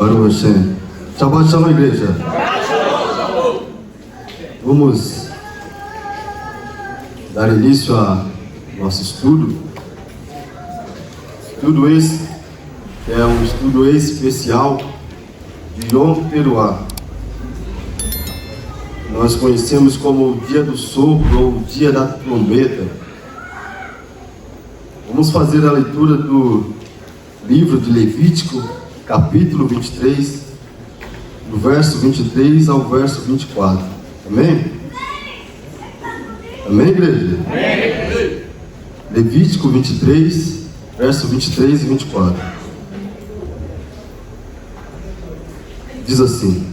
Baruch Hashem. Shabbat Shalom, igreja. Vamos dar início ao nosso estudo. Estudo esse é um estudo especial de Yom Teruah. Nós conhecemos como o dia do sopro ou o dia da trombeta. Vamos fazer a leitura do livro de Levítico, capítulo 23, do verso 23 ao verso 24. Amém? Amém, igreja? Amém. Levítico 23, verso 23 e 24. Diz assim: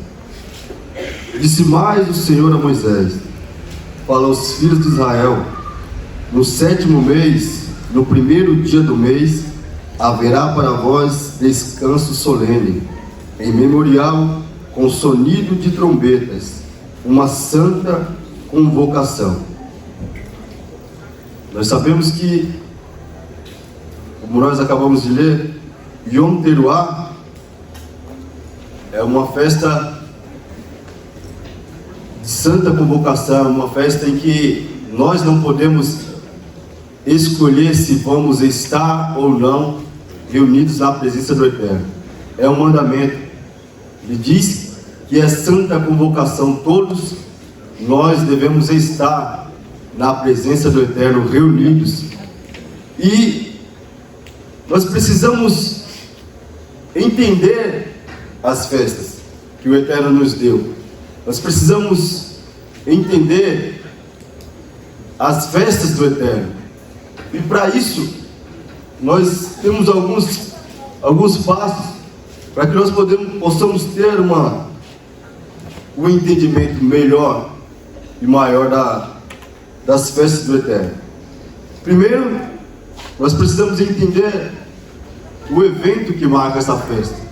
Disse mais o Senhor a Moisés: Fala aos filhos de Israel, no 7º mês, no 1º dia do mês, haverá para vós descanso solene, em memorial, com sonido de trombetas, uma santa convocação. Nós sabemos que, como nós acabamos de ler, Yom Teruah é uma festa de santa convocação, uma festa em que nós não podemos escolher se vamos estar ou não reunidos na presença do Eterno. É um mandamento. Ele diz que é santa convocação. Todos nós devemos estar na presença do Eterno, reunidos. E nós precisamos entender as festas que o Eterno nos deu. Nós precisamos entender as festas do Eterno. E para isso, nós temos alguns passos para que nós possamos ter um entendimento melhor e maior das festas do Eterno. Primeiro, nós precisamos entender o evento que marca essa festa.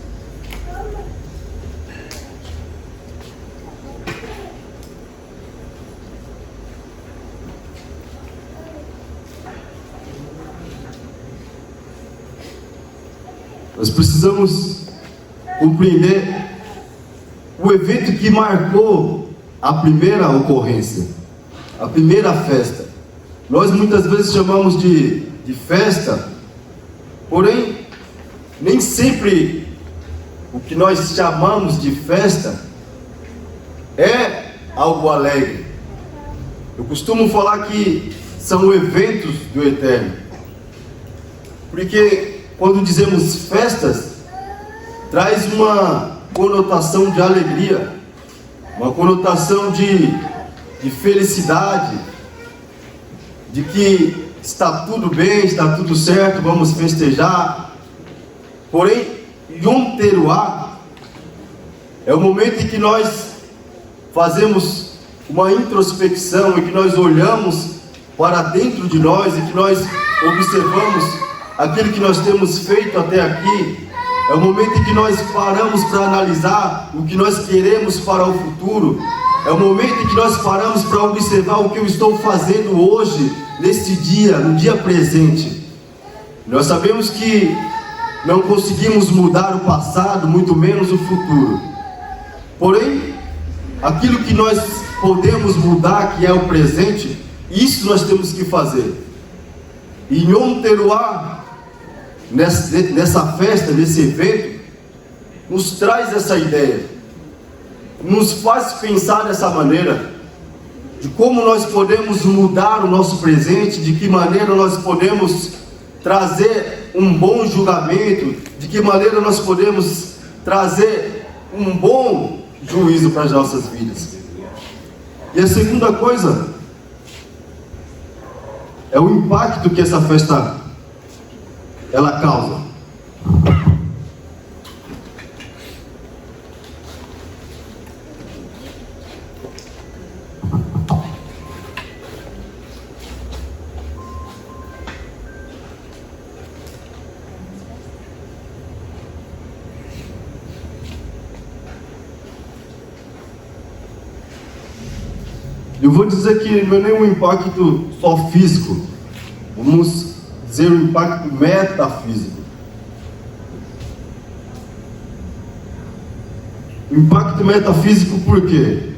Nós precisamos compreender o evento que marcou a primeira ocorrência, a primeira festa. Nós muitas vezes chamamos de festa, porém, nem sempre o que nós chamamos de festa é algo alegre. Eu costumo falar que são eventos do Eterno, porque quando dizemos festas, traz uma conotação de alegria, uma conotação de felicidade, de que está tudo bem, está tudo certo, vamos festejar. Porém, Yom Teruah é o momento em que nós fazemos uma introspecção, em que nós olhamos para dentro de nós, e que nós observamos aquilo que nós temos feito até aqui. É o momento em que nós paramos para analisar o que nós queremos para o futuro. É o momento em que nós paramos para observar o que eu estou fazendo hoje, neste dia, no dia presente. Nós sabemos que não conseguimos mudar o passado, muito menos o futuro. Porém, aquilo que nós podemos mudar, que é o presente, isso nós temos que fazer. E em Yom Teruah, nessa festa, nesse evento, nos traz essa ideia, nos faz pensar dessa maneira, de como nós podemos mudar o nosso presente, de que maneira nós podemos trazer um bom julgamento, de que maneira nós podemos trazer um bom juízo para as nossas vidas. E a segunda coisa é o impacto que essa festa ela causa. Eu vou dizer que não é nenhum impacto só físico, vamos dizer um impacto metafísico. Impacto metafísico por quê?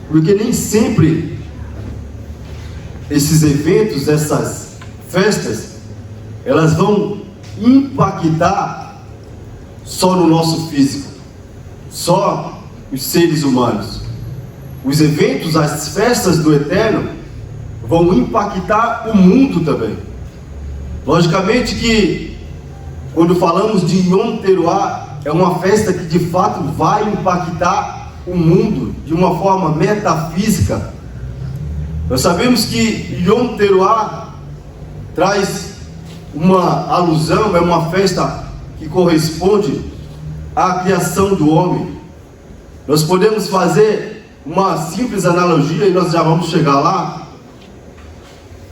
Porque nem sempre esses eventos, essas festas, elas vão impactar só no nosso físico, só os seres humanos. Os eventos, as festas do Eterno vão impactar o mundo também. Logicamente que quando falamos de Yom Teruah, é uma festa que de fato vai impactar o mundo de uma forma metafísica. Nós sabemos que Yom Teruah traz uma alusão, é uma festa que corresponde à criação do homem. Nós podemos fazer uma simples analogia e nós já vamos chegar lá.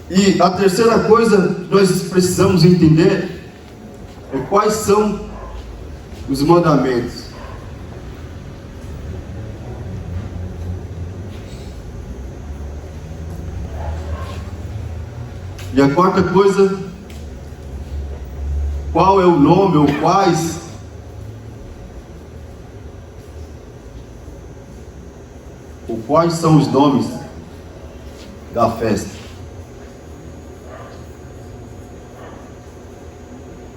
E a terceira coisa que nós precisamos entender é quais são os mandamentos. E a quarta coisa, qual é o nome ou quais são os nomes da festa?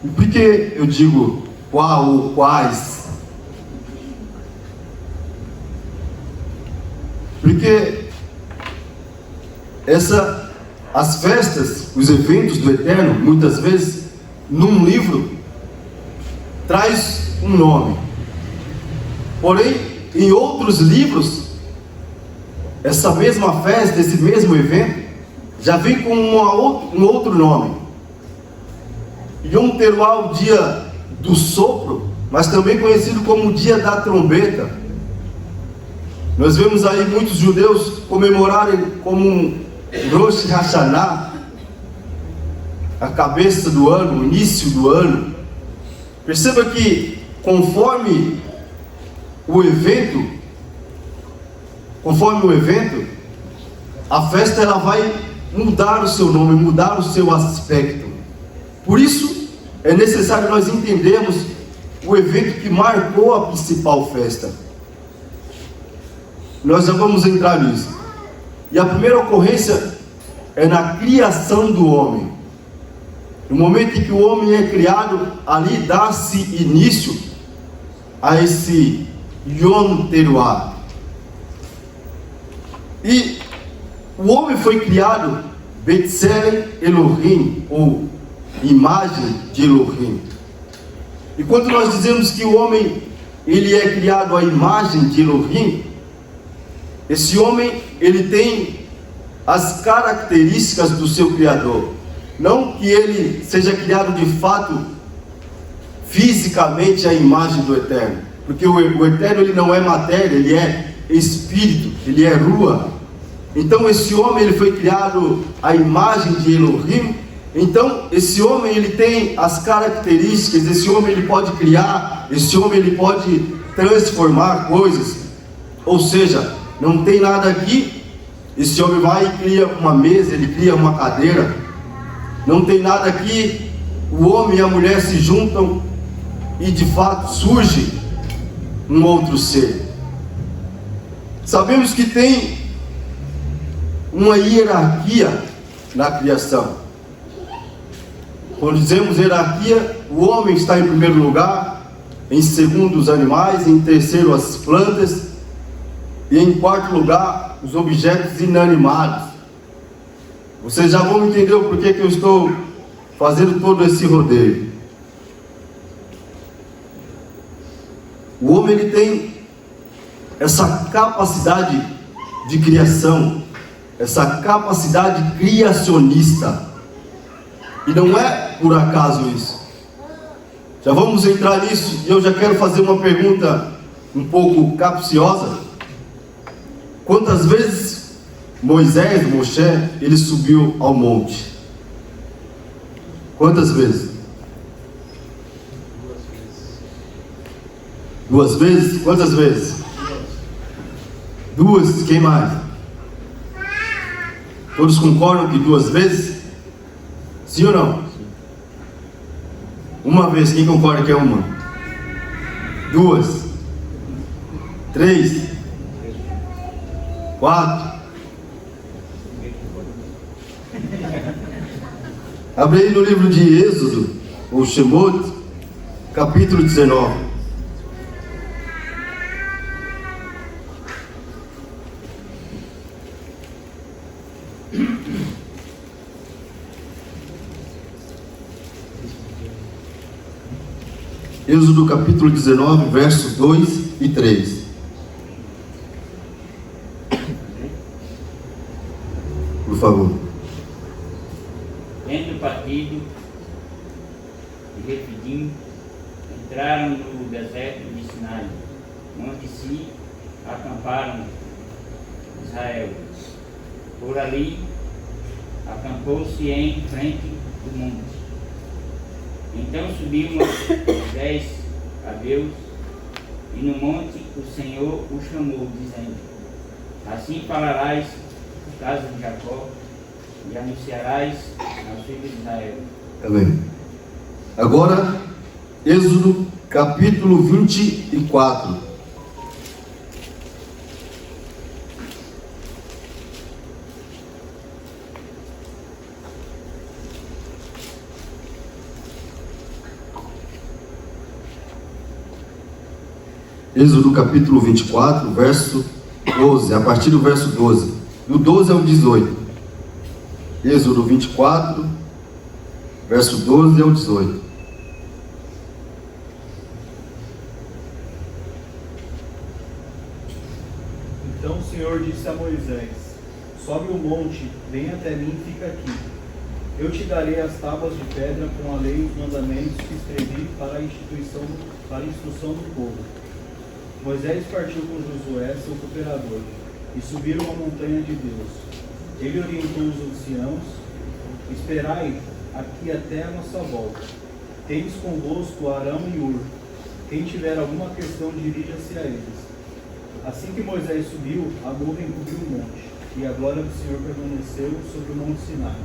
E por que eu digo qual ou quais? Porque as festas, os eventos do Eterno, muitas vezes, num livro, traz um nome. Porém, em outros livros, essa mesma festa, esse mesmo evento, já vem com um outro nome. Yom Teruah, o dia do sopro, mas também conhecido como o dia da trombeta. Nós vemos aí muitos judeus comemorarem como um Rosh Hashanah, a cabeça do ano, o início do ano. Perceba que conforme o evento, a festa ela vai mudar o seu nome, mudar o seu aspecto. Por isso é necessário nós entendermos o evento que marcou a principal festa. Nós já vamos entrar nisso. E a primeira ocorrência é na criação do homem. No momento em que o homem é criado, ali dá-se início a esse Yom Teruah. E o homem foi criado Betselem Elohim, ou imagem de Elohim. E quando nós dizemos que o homem ele é criado à imagem de Elohim, esse homem ele tem as características do seu Criador. Não que ele seja criado de fato fisicamente à imagem do Eterno, porque o Eterno ele não é matéria, ele é espírito, ele é rua. Então esse homem ele foi criado à imagem de Elohim. Então esse homem ele tem as características, esse homem ele pode criar, esse homem ele pode transformar coisas. Ou seja, não tem nada aqui, esse homem vai e cria uma mesa, ele cria uma cadeira. Não tem nada aqui, o homem e a mulher se juntam e de fato surge um outro ser. Sabemos que tem uma hierarquia na criação. Quando dizemos hierarquia, o homem está em primeiro lugar, em segundo os animais, em terceiro as plantas e em quarto lugar os objetos inanimados. Vocês já vão entender o porquê que eu estou fazendo todo esse rodeio. O homem ele tem essa capacidade de criação, essa capacidade criacionista. E não é por acaso isso. Já vamos entrar nisso e eu já quero fazer uma pergunta um pouco capciosa. Quantas vezes Moshe, ele subiu ao monte? Quantas vezes? 2 vezes? Quantas vezes? 2, quem mais? Todos concordam que 2 vezes? Sim ou não? Uma vez, quem concorda que é uma? 2? 3, 4. Abre aí no livro de Êxodo, ou Shemot, capítulo 19. Êxodo capítulo 19, versos 2 e 3. Por favor. Tendo partido de Refidim, entraram no deserto de Sinai, onde se acamparam Israel. Por ali acampou-se em frente do monte. Então subiu Moisés a Deus, e no monte o Senhor o chamou, dizendo: assim falarás à casa de Jacó, e anunciarás aos filhos de Israel. Amém. Agora, Êxodo capítulo 24. Êxodo capítulo 24, verso 12, a partir do verso 12, do 12 ao 18. Êxodo 24, verso 12 ao 18. Então o Senhor disse a Moisés: sobe o monte, vem até mim e fica aqui. Eu te darei as tábuas de pedra com a lei e os mandamentos que escrevi para a instrução do povo. Moisés partiu com Josué, seu cooperador, e subiram a montanha de Deus. Ele orientou os anciãos: esperai aqui até a nossa volta. Tendes convosco Arão e Hur. Quem tiver alguma questão, dirija-se a eles. Assim que Moisés subiu, a nuvem cobriu o monte, e a glória do Senhor permaneceu sobre o monte Sinai.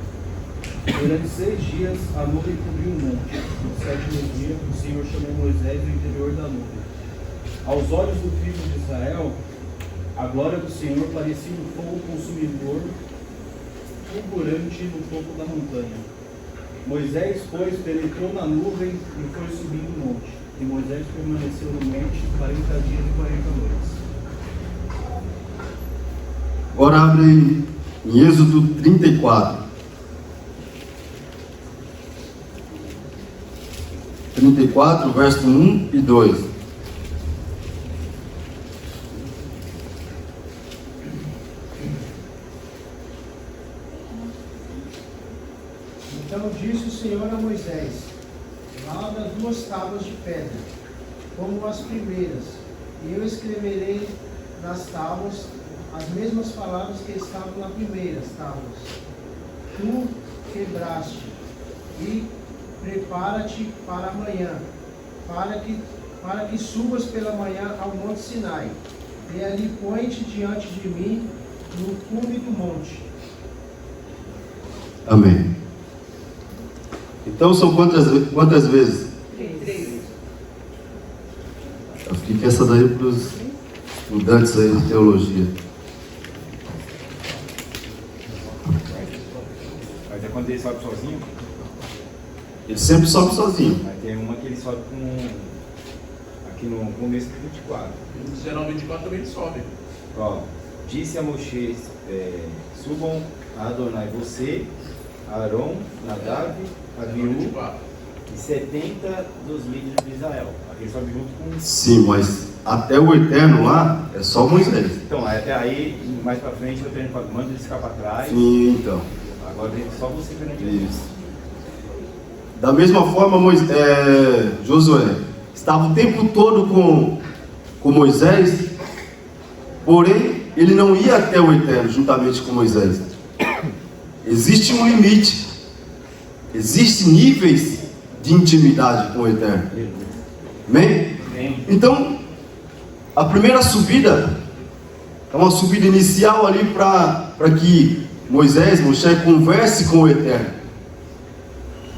Durante 6 dias a nuvem cobriu o monte. No 7º dia, o Senhor chamou Moisés do interior da nuvem. Aos olhos do filho de Israel, a glória do Senhor parecia um fogo consumidor, fulgurante no topo da montanha. Moisés, pois, penetrou na nuvem e foi subindo o monte. E Moisés permaneceu no monte 40 dias e 40 noites. Agora abre em Êxodo 34. 34, verso 1 e 2. Então disse o Senhor a Moisés: lavra 2 tábuas de pedra, como as primeiras, e eu escreverei nas tábuas as mesmas palavras que estavam nas primeiras tábuas. Tu quebraste, e prepara-te para amanhã, para que subas pela manhã ao monte Sinai, e ali põe-te diante de mim no cume do monte. Amém. Então são quantas vezes? 3. Eu fiquei essa daí para os estudantes aí de teologia. Mas é quando ele sobe sozinho? Ele sempre sobe sozinho. Aí tem uma que ele sobe com... aqui no começo do 24. No 19, 24 também ele sobe. Ó, disse a Moisés, subam a Adonai você, Arão, Nadav, Abiú 24. e 70 dos líderes de Israel. Aqui ele sobe junto com... Sim, mas até o eterno lá é só Moisés. Então, até aí, mais pra frente, eu tenho manda ele ficar pra trás. Sim, então. Agora tem só você perante Isso. Da mesma forma, Josué estava o tempo todo com Moisés, porém, ele não ia até o eterno juntamente com Moisés. Existe um limite, existem níveis de intimidade com o eterno. Amém? Então, a primeira subida é uma subida inicial ali para que Moisés converse com o eterno.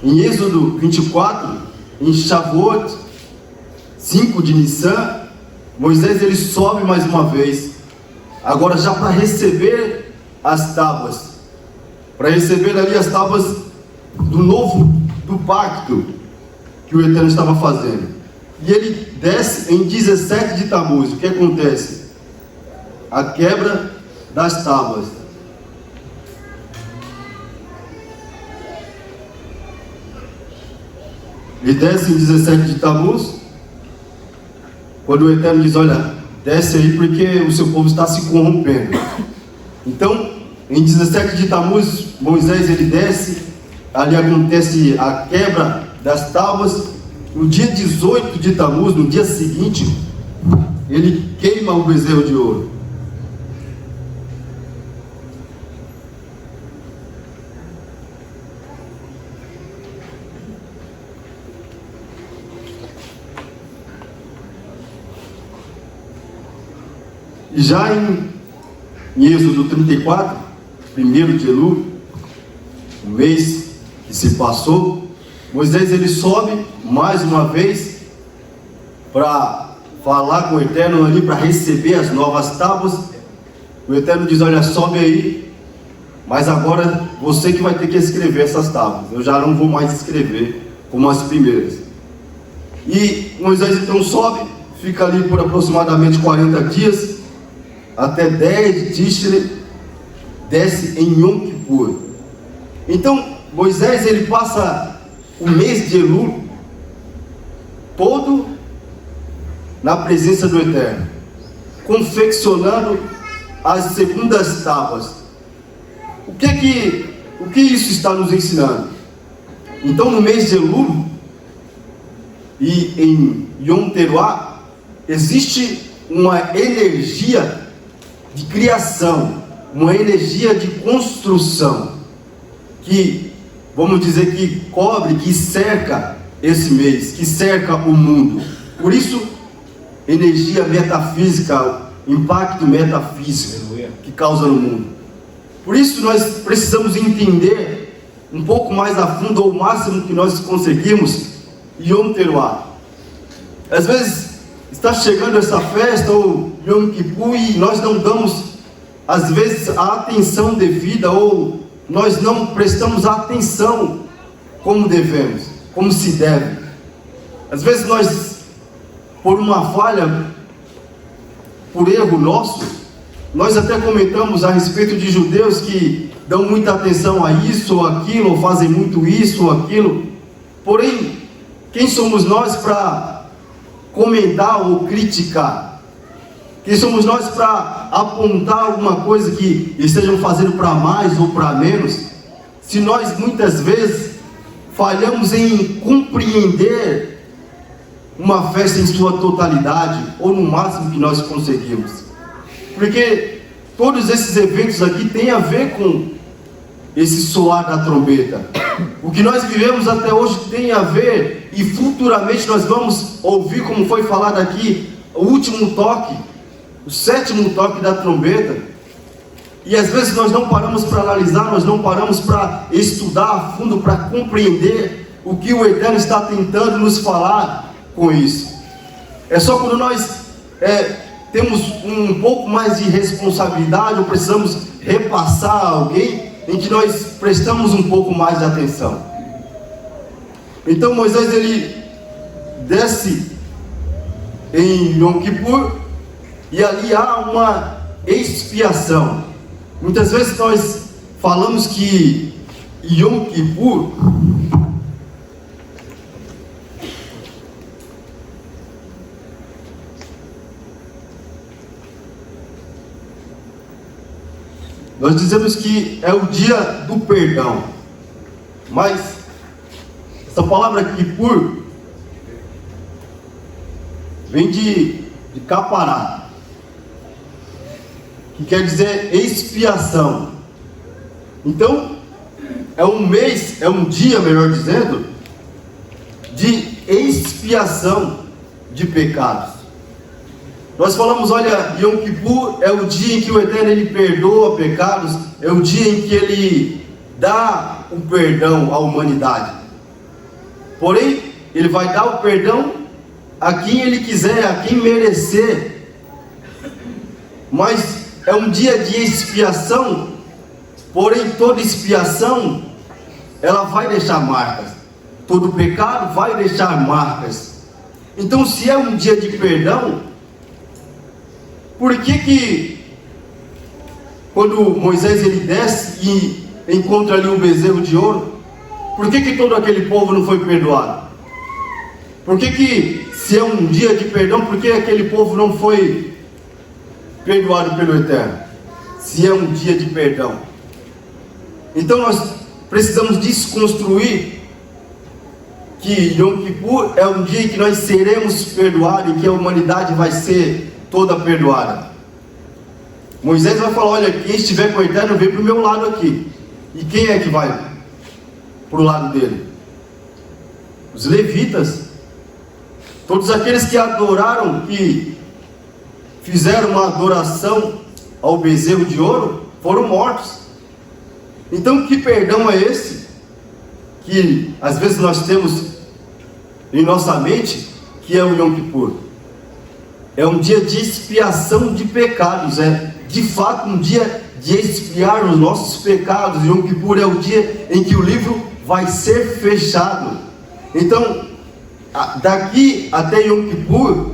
Em Êxodo 24, em Shavuot 5 de Nissan, Moisés ele sobe mais uma vez, agora já para receber as tábuas, para receber ali as tábuas do pacto que o Eterno estava fazendo. E ele desce em 17 de Tamuz. O que acontece? A quebra das tábuas. Ele desce em 17 de Tamuz, quando o Eterno diz: olha, desce aí porque o seu povo está se corrompendo. Então, em 17 de Tamuz, Moisés ele desce, ali acontece a quebra das tábuas. No dia 18 de Tamuz, no dia seguinte, ele queima o bezerro de ouro. E já em Êxodo 34, 1º de Elul, o mês que se passou, Moisés ele sobe mais uma vez para falar com o Eterno ali, para receber as novas tábuas. O Eterno diz: olha, sobe aí, mas agora você que vai ter que escrever essas tábuas, eu já não vou mais escrever como as primeiras. E Moisés então sobe, fica ali por aproximadamente 40 dias, até 10 Tishri, desce em Yom Kippur. Então Moisés ele passa o mês de Elul todo na presença do Eterno, confeccionando as segundas tábuas. O que isso está nos ensinando? Então, no mês de Elul e em Yom Teruah existe uma energia de criação, uma energia de construção que, vamos dizer, que cobre, que cerca esse mês, que cerca o mundo. Por isso, energia metafísica, impacto metafísico que causa no mundo. Por isso nós precisamos entender um pouco mais a fundo, ou o máximo que nós conseguimos, Yom Teruah. Às vezes está chegando essa festa, ou Yom Kippur, e nós não damos, às vezes, a atenção devida, ou nós não prestamos atenção como devemos, como se deve. Às vezes nós, por uma falha, por erro nosso, nós até comentamos a respeito de judeus que dão muita atenção a isso ou aquilo, ou fazem muito isso ou aquilo. Porém, quem somos nós para comentar ou criticar? Quem somos nós para apontar alguma coisa que estejam fazendo para mais ou para menos, se nós muitas vezes falhamos em compreender uma festa em sua totalidade, ou no máximo que nós conseguimos? Porque todos esses eventos aqui têm a ver com esse soar da trombeta. O que nós vivemos até hoje tem a ver, e futuramente nós vamos ouvir, como foi falado aqui, o último toque, o 7º toque da trombeta. E às vezes nós não paramos para analisar, nós não paramos para estudar a fundo, para compreender o que o Eterno está tentando nos falar com isso. É só quando nós temos um pouco mais de responsabilidade, ou precisamos repassar a alguém, em que nós prestamos um pouco mais de atenção. Então Moisés ele desce em Yom Kippur, e ali há uma expiação. Muitas vezes nós falamos que Yom Kippur nós dizemos que é o dia do perdão, mas essa palavra Kippur vem de capará, que quer dizer expiação. Então é um mês, é um dia, melhor dizendo, de expiação de pecados. Nós falamos, olha, Yom Kippur é o dia em que o Eterno ele perdoa pecados, é o dia em que ele dá o perdão à humanidade. Porém, ele vai dar o perdão a quem Ele quiser, a quem merecer. Mas é um dia de expiação, porém toda expiação, ela vai deixar marcas. Todo pecado vai deixar marcas. Então, se é um dia de perdão, por que quando Moisés ele desce e encontra ali o bezerro de ouro, por que todo aquele povo não foi perdoado? Por que se é um dia de perdão, por que aquele povo não foi perdoado pelo Eterno? Se é um dia de perdão. Então nós precisamos desconstruir que Yom Kippur é um dia em que nós seremos perdoados e que a humanidade vai ser toda perdoada. Moisés vai falar: olha, quem estiver com o Eterno vem para o meu lado aqui. E quem é que vai para o lado dele? Os levitas. Todos aqueles que adoraram, que fizeram uma adoração ao bezerro de ouro, foram mortos. Então que perdão é esse? Que às vezes nós temos em nossa mente, que é o Yom Kippur. É um dia de expiação de pecados, é de fato um dia de expiar os nossos pecados. Yom Kippur é o dia em que o livro vai ser fechado. Então, daqui até Yom Kippur,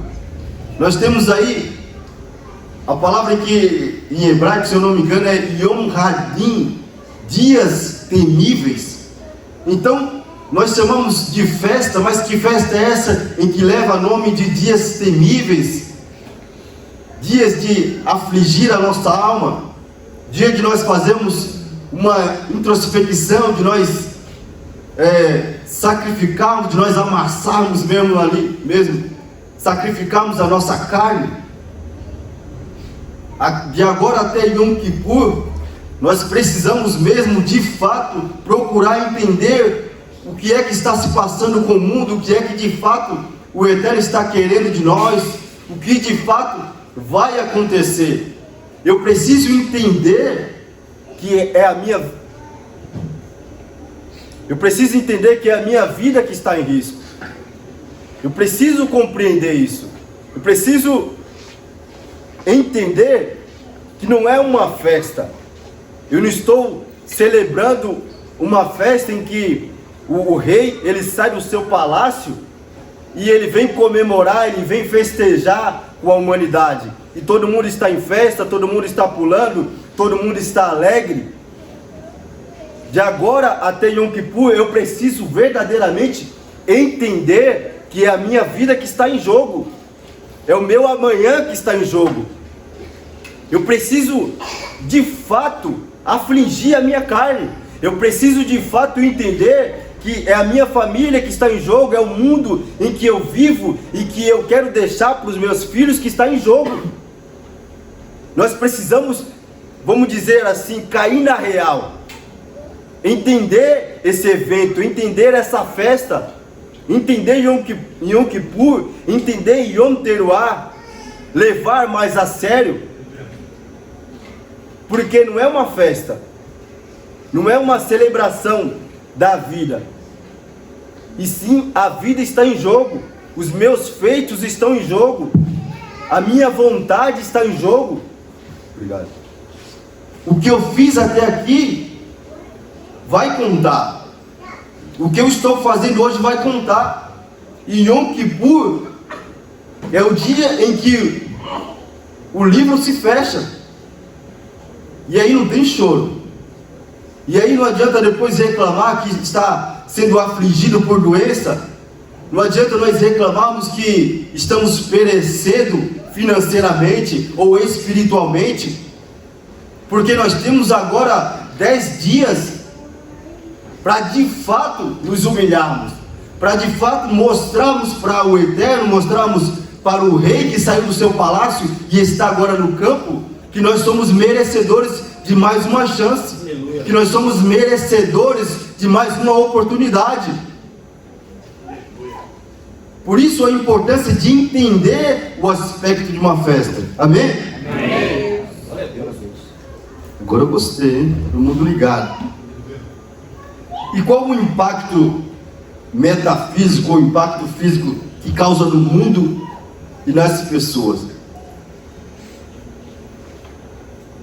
nós temos aí a palavra que em hebraico, se eu não me engano, é Yom Hadin, dias temíveis. Então, nós chamamos de festa, mas que festa é essa em que leva nome de dias temíveis? Dias de afligir a nossa alma, dia de nós fazermos uma introspecção, de nós sacrificarmos, de nós amassarmos mesmo ali, sacrificarmos a nossa carne. De agora até Yom Kippur, nós precisamos mesmo de fato procurar entender o que é que está se passando com o mundo, o que é que de fato o Eterno está querendo de nós, o que de fato vai acontecer. Eu preciso entender que é a minha vida que está em risco. Eu preciso compreender isso. Eu preciso entender que não é uma festa. Eu não estou celebrando uma festa em que o rei, ele sai do seu palácio e ele vem comemorar, ele vem festejar com a humanidade. E todo mundo está em festa, todo mundo está pulando, todo mundo está alegre. De agora até Yom Kippur, eu preciso verdadeiramente entender que é a minha vida que está em jogo. É o meu amanhã que está em jogo. Eu preciso, de fato, afligir a minha carne. Eu preciso, de fato, entender que é a minha família que está em jogo, é o mundo em que eu vivo e que eu quero deixar para os meus filhos que está em jogo. Nós precisamos, vamos dizer assim, cair na real. Entender esse evento, entender essa festa, entender Yom Kippur, entender Yom Teruah, levar mais a sério, porque não é uma festa, não é uma celebração da vida, e sim a vida está em jogo, os meus feitos estão em jogo, a minha vontade está em jogo. Obrigado. O que eu fiz até aqui vai contar. O que eu estou fazendo hoje vai contar. E Yom Kippur é o dia em que o livro se fecha. E aí não tem choro. E aí não adianta depois reclamar que está sendo afligido por doença. Não adianta nós reclamarmos que estamos perecendo financeiramente ou espiritualmente. Porque nós temos agora 10 dias para de fato nos humilharmos, para de fato mostrarmos para o Eterno, mostrarmos para o rei que saiu do seu palácio e está agora no campo, que nós somos merecedores de mais uma chance, que nós somos merecedores de mais uma oportunidade. Por isso a importância de entender o aspecto de uma festa. Amém? Amém. Agora eu gostei, hein? Todo mundo ligado. E qual o impacto metafísico ou impacto físico que causa no mundo e nas pessoas.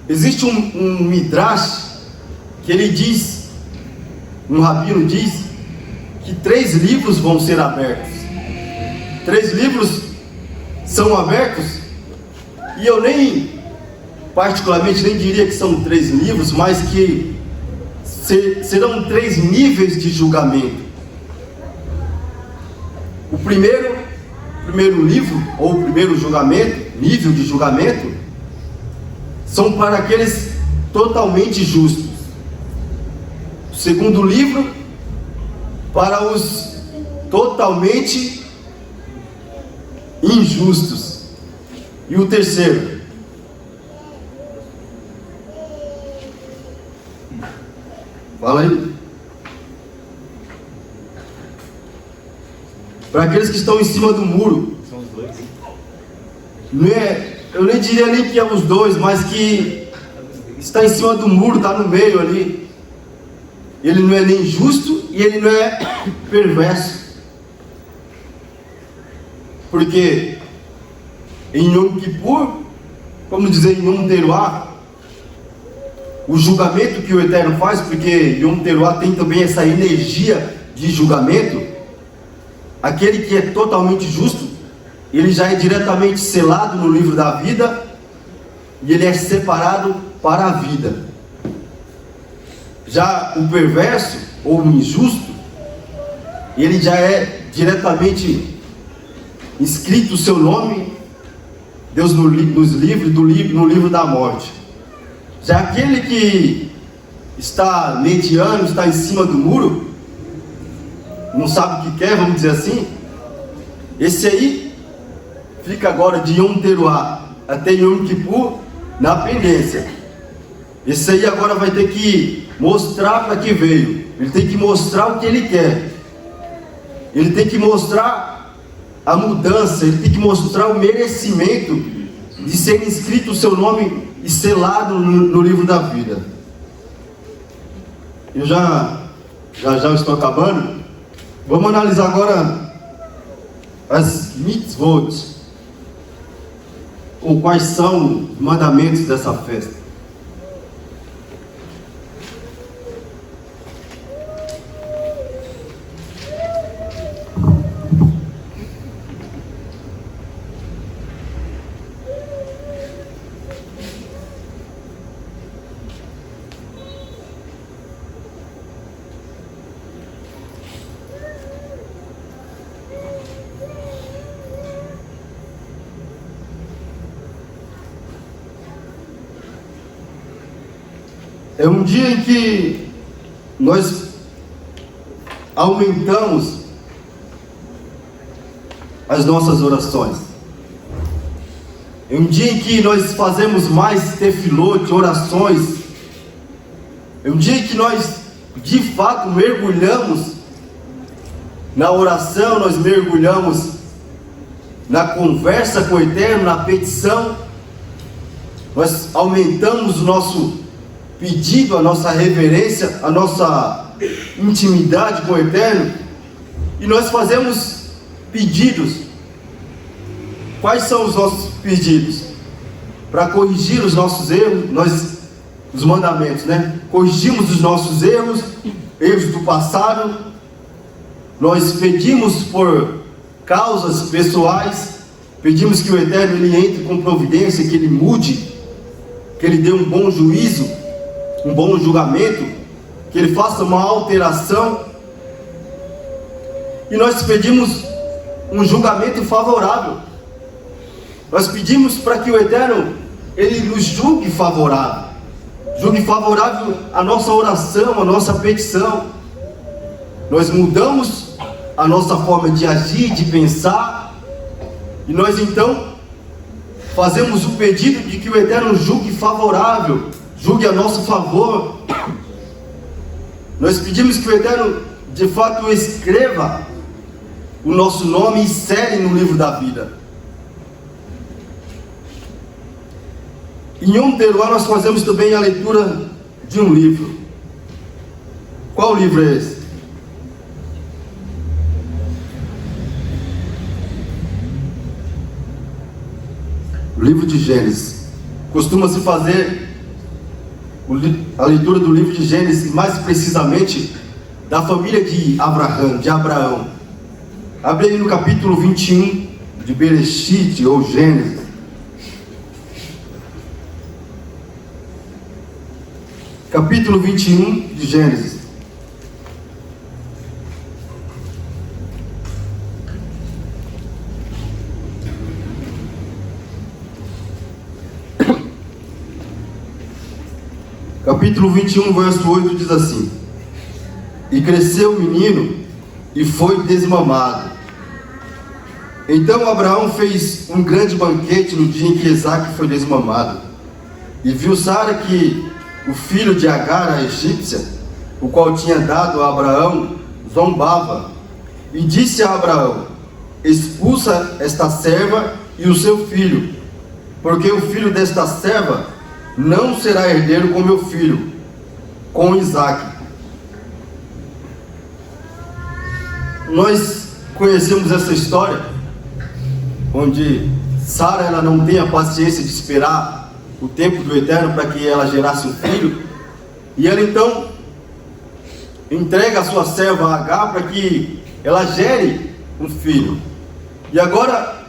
Existe um midrash que ele diz, um rabino diz, que 3 livros vão ser abertos. 3 livros são abertos, e eu particularmente nem diria que são 3 livros, mas que serão 3 níveis de julgamento. O primeiro livro, ou o primeiro julgamento, nível de julgamento, são para aqueles totalmente justos. O segundo livro, para os totalmente injustos. E o terceiro, fala aí. Para aqueles que estão em cima do muro. São os 2. Não é, eu nem diria nem que é os 2, mas que está em cima do muro, está no meio ali. Ele não é nem justo e ele não é perverso. Porque em Yom Kippur, como dizer em Yom Teruah, o julgamento que o Eterno faz, porque Yom Teruah tem também essa energia de julgamento. Aquele que é totalmente justo, ele já é diretamente selado no livro da vida, e ele é separado para a vida. Já o perverso, ou o injusto, ele já é diretamente inscrito o seu nome, Deus nos livre no livro da morte. Já aquele que está mediano, está em cima do muro, não sabe o que quer, vamos dizer assim, esse aí fica agora de Yom Teruah até Yom Kippur na pendência. Esse aí agora vai ter que mostrar para que veio, ele tem que mostrar o que ele quer, ele tem que mostrar a mudança, ele tem que mostrar o merecimento de ser inscrito o seu nome e selado no livro da vida. Eu já estou acabando. Vamos analisar agora as mitzvot, ou quais são os mandamentos dessa festa. É um dia em que nós aumentamos as nossas orações. É um dia em que nós fazemos mais tefilot, orações. É um dia em que nós, de fato, mergulhamos na oração, nós mergulhamos na conversa com o Eterno, na petição. Nós aumentamos o nosso pedido, a nossa reverência, a nossa intimidade com o Eterno, e nós fazemos pedidos. Quais são os nossos pedidos? Para corrigir os nossos erros, os mandamentos, né? Corrigimos os nossos erros do passado. Nós pedimos por causas pessoais, pedimos que o Eterno ele entre com providência, que ele mude, que ele dê um bom juízo, um bom julgamento, que ele faça uma alteração. E nós pedimos um julgamento favorável. Nós pedimos para que o Eterno ele nos julgue favorável a nossa oração, a nossa petição. Nós mudamos a nossa forma de agir, de pensar, e nós então fazemos o pedido de que o Eterno julgue favorável, julgue a nosso favor. Nós pedimos que o Eterno de fato escreva o nosso nome e sele no livro da vida. Em Yom Teruah nós fazemos também a leitura de um livro. Qual livro é esse? o livro de Gênesis. Costuma-se fazer a leitura do livro de Gênesis, mais precisamente da família de Abraão. Abre aí no capítulo 21 de Bereshit ou Gênesis. Capítulo 21 de Gênesis. Capítulo 21, verso 8 diz assim: E cresceu o menino e foi desmamado. Então Abraão fez um grande banquete no dia em que Isaque foi desmamado. E viu Sara que o filho de Agar, a egípcia, o qual tinha dado a Abraão, zombava. E disse a Abraão: Expulsa esta serva e o seu filho, porque o filho desta serva não será herdeiro com meu filho, com Isaque. Nós conhecemos essa história, onde Sara ela não tem a paciência de esperar o tempo do Eterno para que ela gerasse um filho, e ela então entrega a sua serva Agar para que ela gere um filho. E agora,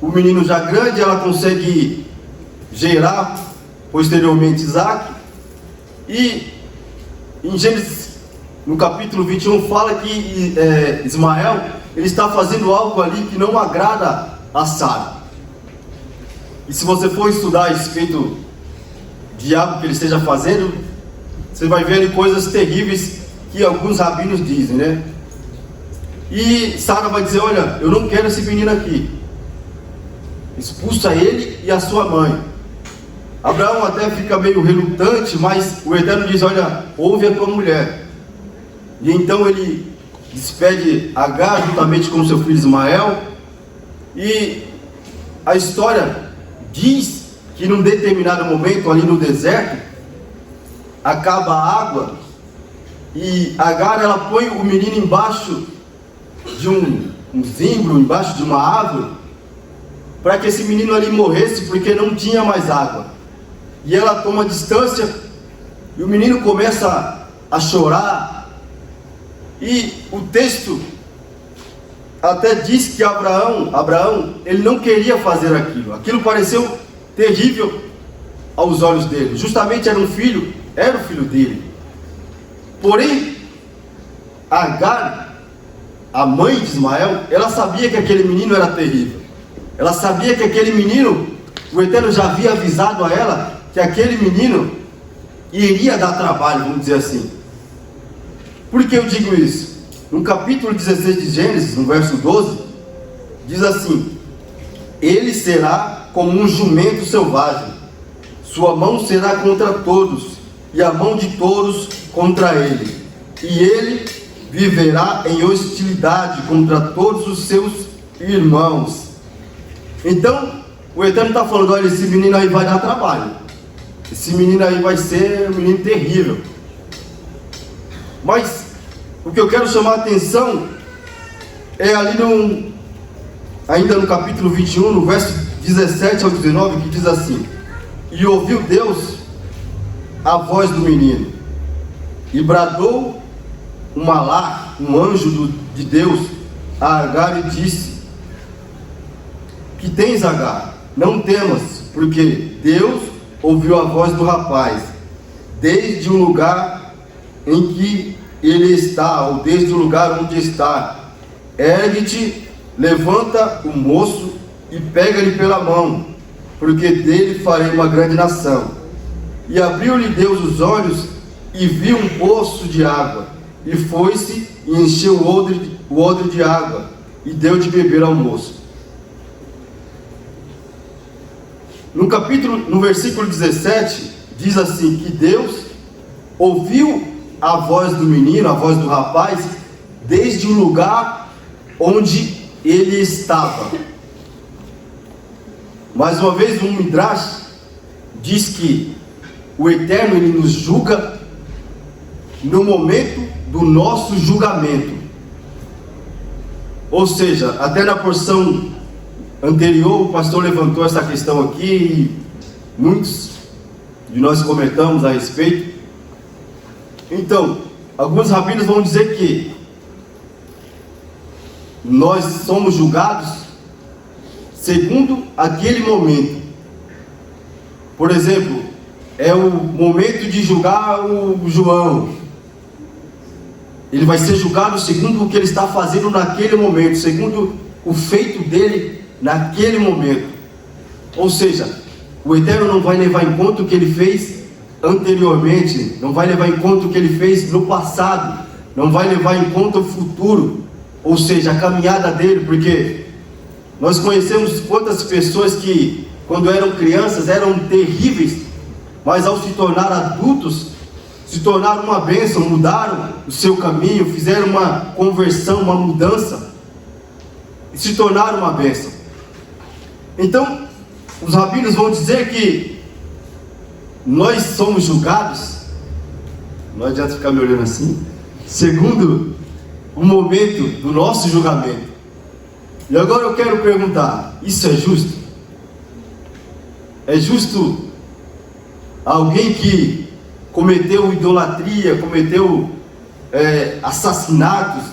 o menino já grande, ela consegue gerar posteriormente Isaque. E em Gênesis, no capítulo 21, fala que Ismael, ele está fazendo algo ali que não agrada a Sara. E se você for estudar a respeito de algo que ele esteja fazendo, você vai ver ali coisas terríveis que alguns rabinos dizem, né? E Sara vai dizer: olha, eu não quero esse menino aqui, expulsa ele e a sua mãe. Abraão até fica meio relutante, mas o Eterno diz: olha, ouve a tua mulher. E então ele despede Agar juntamente com seu filho Ismael. E a história diz que num determinado momento ali no deserto acaba a água, e Agar ela põe o menino embaixo de um zimbro, embaixo de uma árvore, para que esse menino ali morresse, porque não tinha mais água. E ela toma distância, e o menino começa a chorar. E o texto até diz que Abraão, ele não queria fazer aquilo. Aquilo pareceu terrível aos olhos dele. Justamente era o filho dele. Porém, Agar, a mãe de Ismael, ela sabia que aquele menino era terrível. Ela sabia que aquele menino, o Eterno já havia avisado a ela que aquele menino iria dar trabalho, vamos dizer assim. Por que eu digo isso? No capítulo 16 de Gênesis, no verso 12, diz assim: Ele será como um jumento selvagem, sua mão será contra todos, e a mão de todos contra ele, e ele viverá em hostilidade contra todos os seus irmãos. Então, o Eterno está falando: olha, esse menino aí vai dar trabalho, esse menino aí vai ser um menino terrível. Mas o que eu quero chamar a atenção é ali ainda no capítulo 21, no verso 17 ao 19, que diz assim: E ouviu Deus a voz do menino, e bradou um malach, um anjo de Deus, a Agar, e disse: Que tens, Agar? Não temas, porque Deus ouviu a voz do rapaz, desde o lugar em que ele está, ou desde o lugar onde está. Ergue-te, levanta o moço e pega-lhe pela mão, porque dele farei uma grande nação. E abriu-lhe Deus os olhos, e viu um poço de água, e foi-se e encheu o odre de água, e deu de beber ao moço. No versículo 17, diz assim, que Deus ouviu a voz do menino, a voz do rapaz, desde o lugar onde ele estava. Mais uma vez, um Midrash diz que o Eterno, ele nos julga no momento do nosso julgamento. Ou seja, até na porção anterior, o pastor levantou essa questão aqui e muitos de nós comentamos a respeito. Então, alguns rabinos vão dizer que nós somos julgados segundo aquele momento. Por exemplo, é o momento de julgar o João. Ele vai ser julgado segundo o que ele está fazendo naquele momento, segundo o feito dele naquele momento. Ou seja, o Eterno não vai levar em conta o que ele fez anteriormente, não vai levar em conta o que ele fez no passado, não vai levar em conta o futuro, ou seja, a caminhada dele, porque nós conhecemos quantas pessoas que, quando eram crianças, eram terríveis, mas ao se tornar adultos, se tornaram uma bênção, mudaram o seu caminho, fizeram uma conversão, uma mudança, e se tornaram uma bênção. Então, os rabinos vão dizer que nós somos julgados, não adianta ficar me olhando assim, segundo o momento do nosso julgamento. E agora eu quero perguntar, isso é justo? É justo alguém que cometeu idolatria, cometeu assassinatos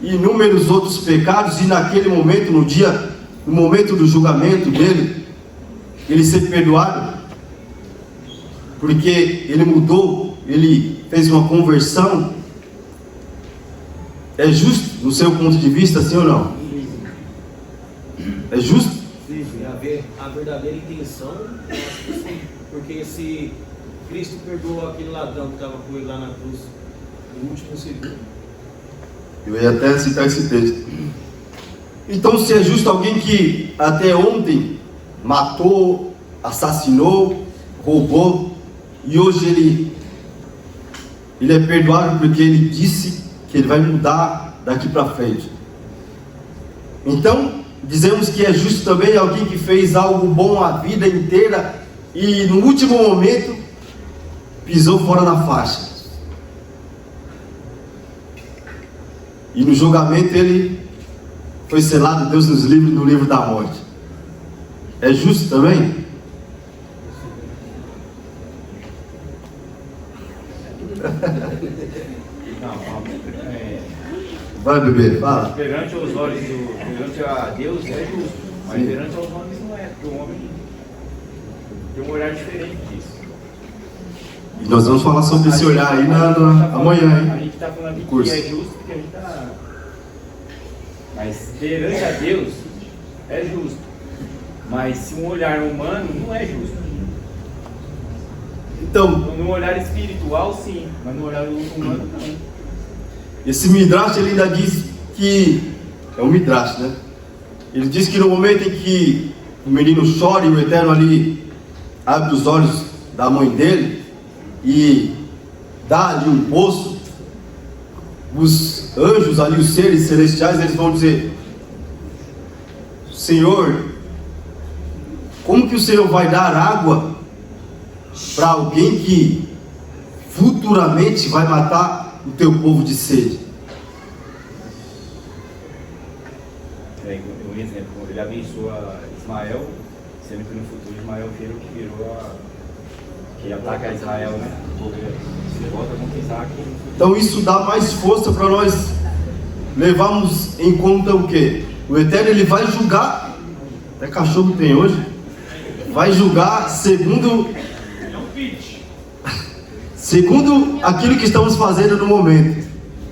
e inúmeros outros pecados, e naquele momento, no momento do julgamento dele, ele ser perdoado? Porque ele mudou, ele fez uma conversão. É justo no seu ponto de vista, sim ou não? É justo? Sim, a verdadeira intenção, eu acho que sim. Porque se Cristo perdoou aquele ladrão que estava com ele lá na cruz no último segundo. Eu ia até citar esse texto. Então, se é justo alguém que até ontem matou, assassinou, roubou, e hoje ele é perdoado porque ele disse que ele vai mudar daqui para frente. Então, dizemos que é justo também alguém que fez algo bom a vida inteira e no último momento pisou fora da faixa. E no julgamento ele foi selado, Deus nos livre no livro da morte. É justo também? Vai, bebê, fala. Perante os olhos perante a Deus é justo, mas perante aos homens não é, porque o homem tem um olhar diferente disso. E nós vamos falar sobre esse olhar aí amanhã, hein? A gente está falando de Curso. que é justo porque a gente está. Mas perante a Deus é justo. Mas se um olhar humano não é justo. Então, No olhar espiritual, sim, mas no olhar humano, não. esse Midrash ele ainda diz que, é um Midrash, né? Ele diz que no momento em que o menino chora e o Eterno ali abre os olhos da mãe dele e dá ali um poço, os anjos ali, os seres celestiais, eles vão dizer: Senhor, como que o Senhor vai dar água para alguém que futuramente vai matar o teu povo de sede? Um exemplo, ele abençoa Ismael, sendo que no futuro Ismael vira o que virou que ataca Israel, né? Se volta contra Isaac. Então isso dá mais força para nós levarmos em conta o quê? O Eterno ele vai julgar, até cachorro tem hoje, vai julgar segundo aquilo que estamos fazendo no momento.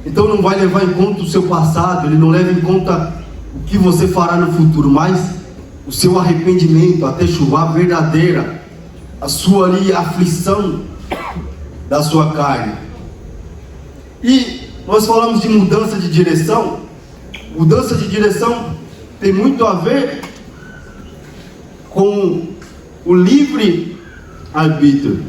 Então não vai levar em conta o seu passado, ele não leva em conta o que você fará no futuro, mas o seu arrependimento, a techuvá verdadeira, a sua ali aflição da sua carne. E nós falamos de mudança de direção. Mudança de direção tem muito a ver com o livre arbítrio.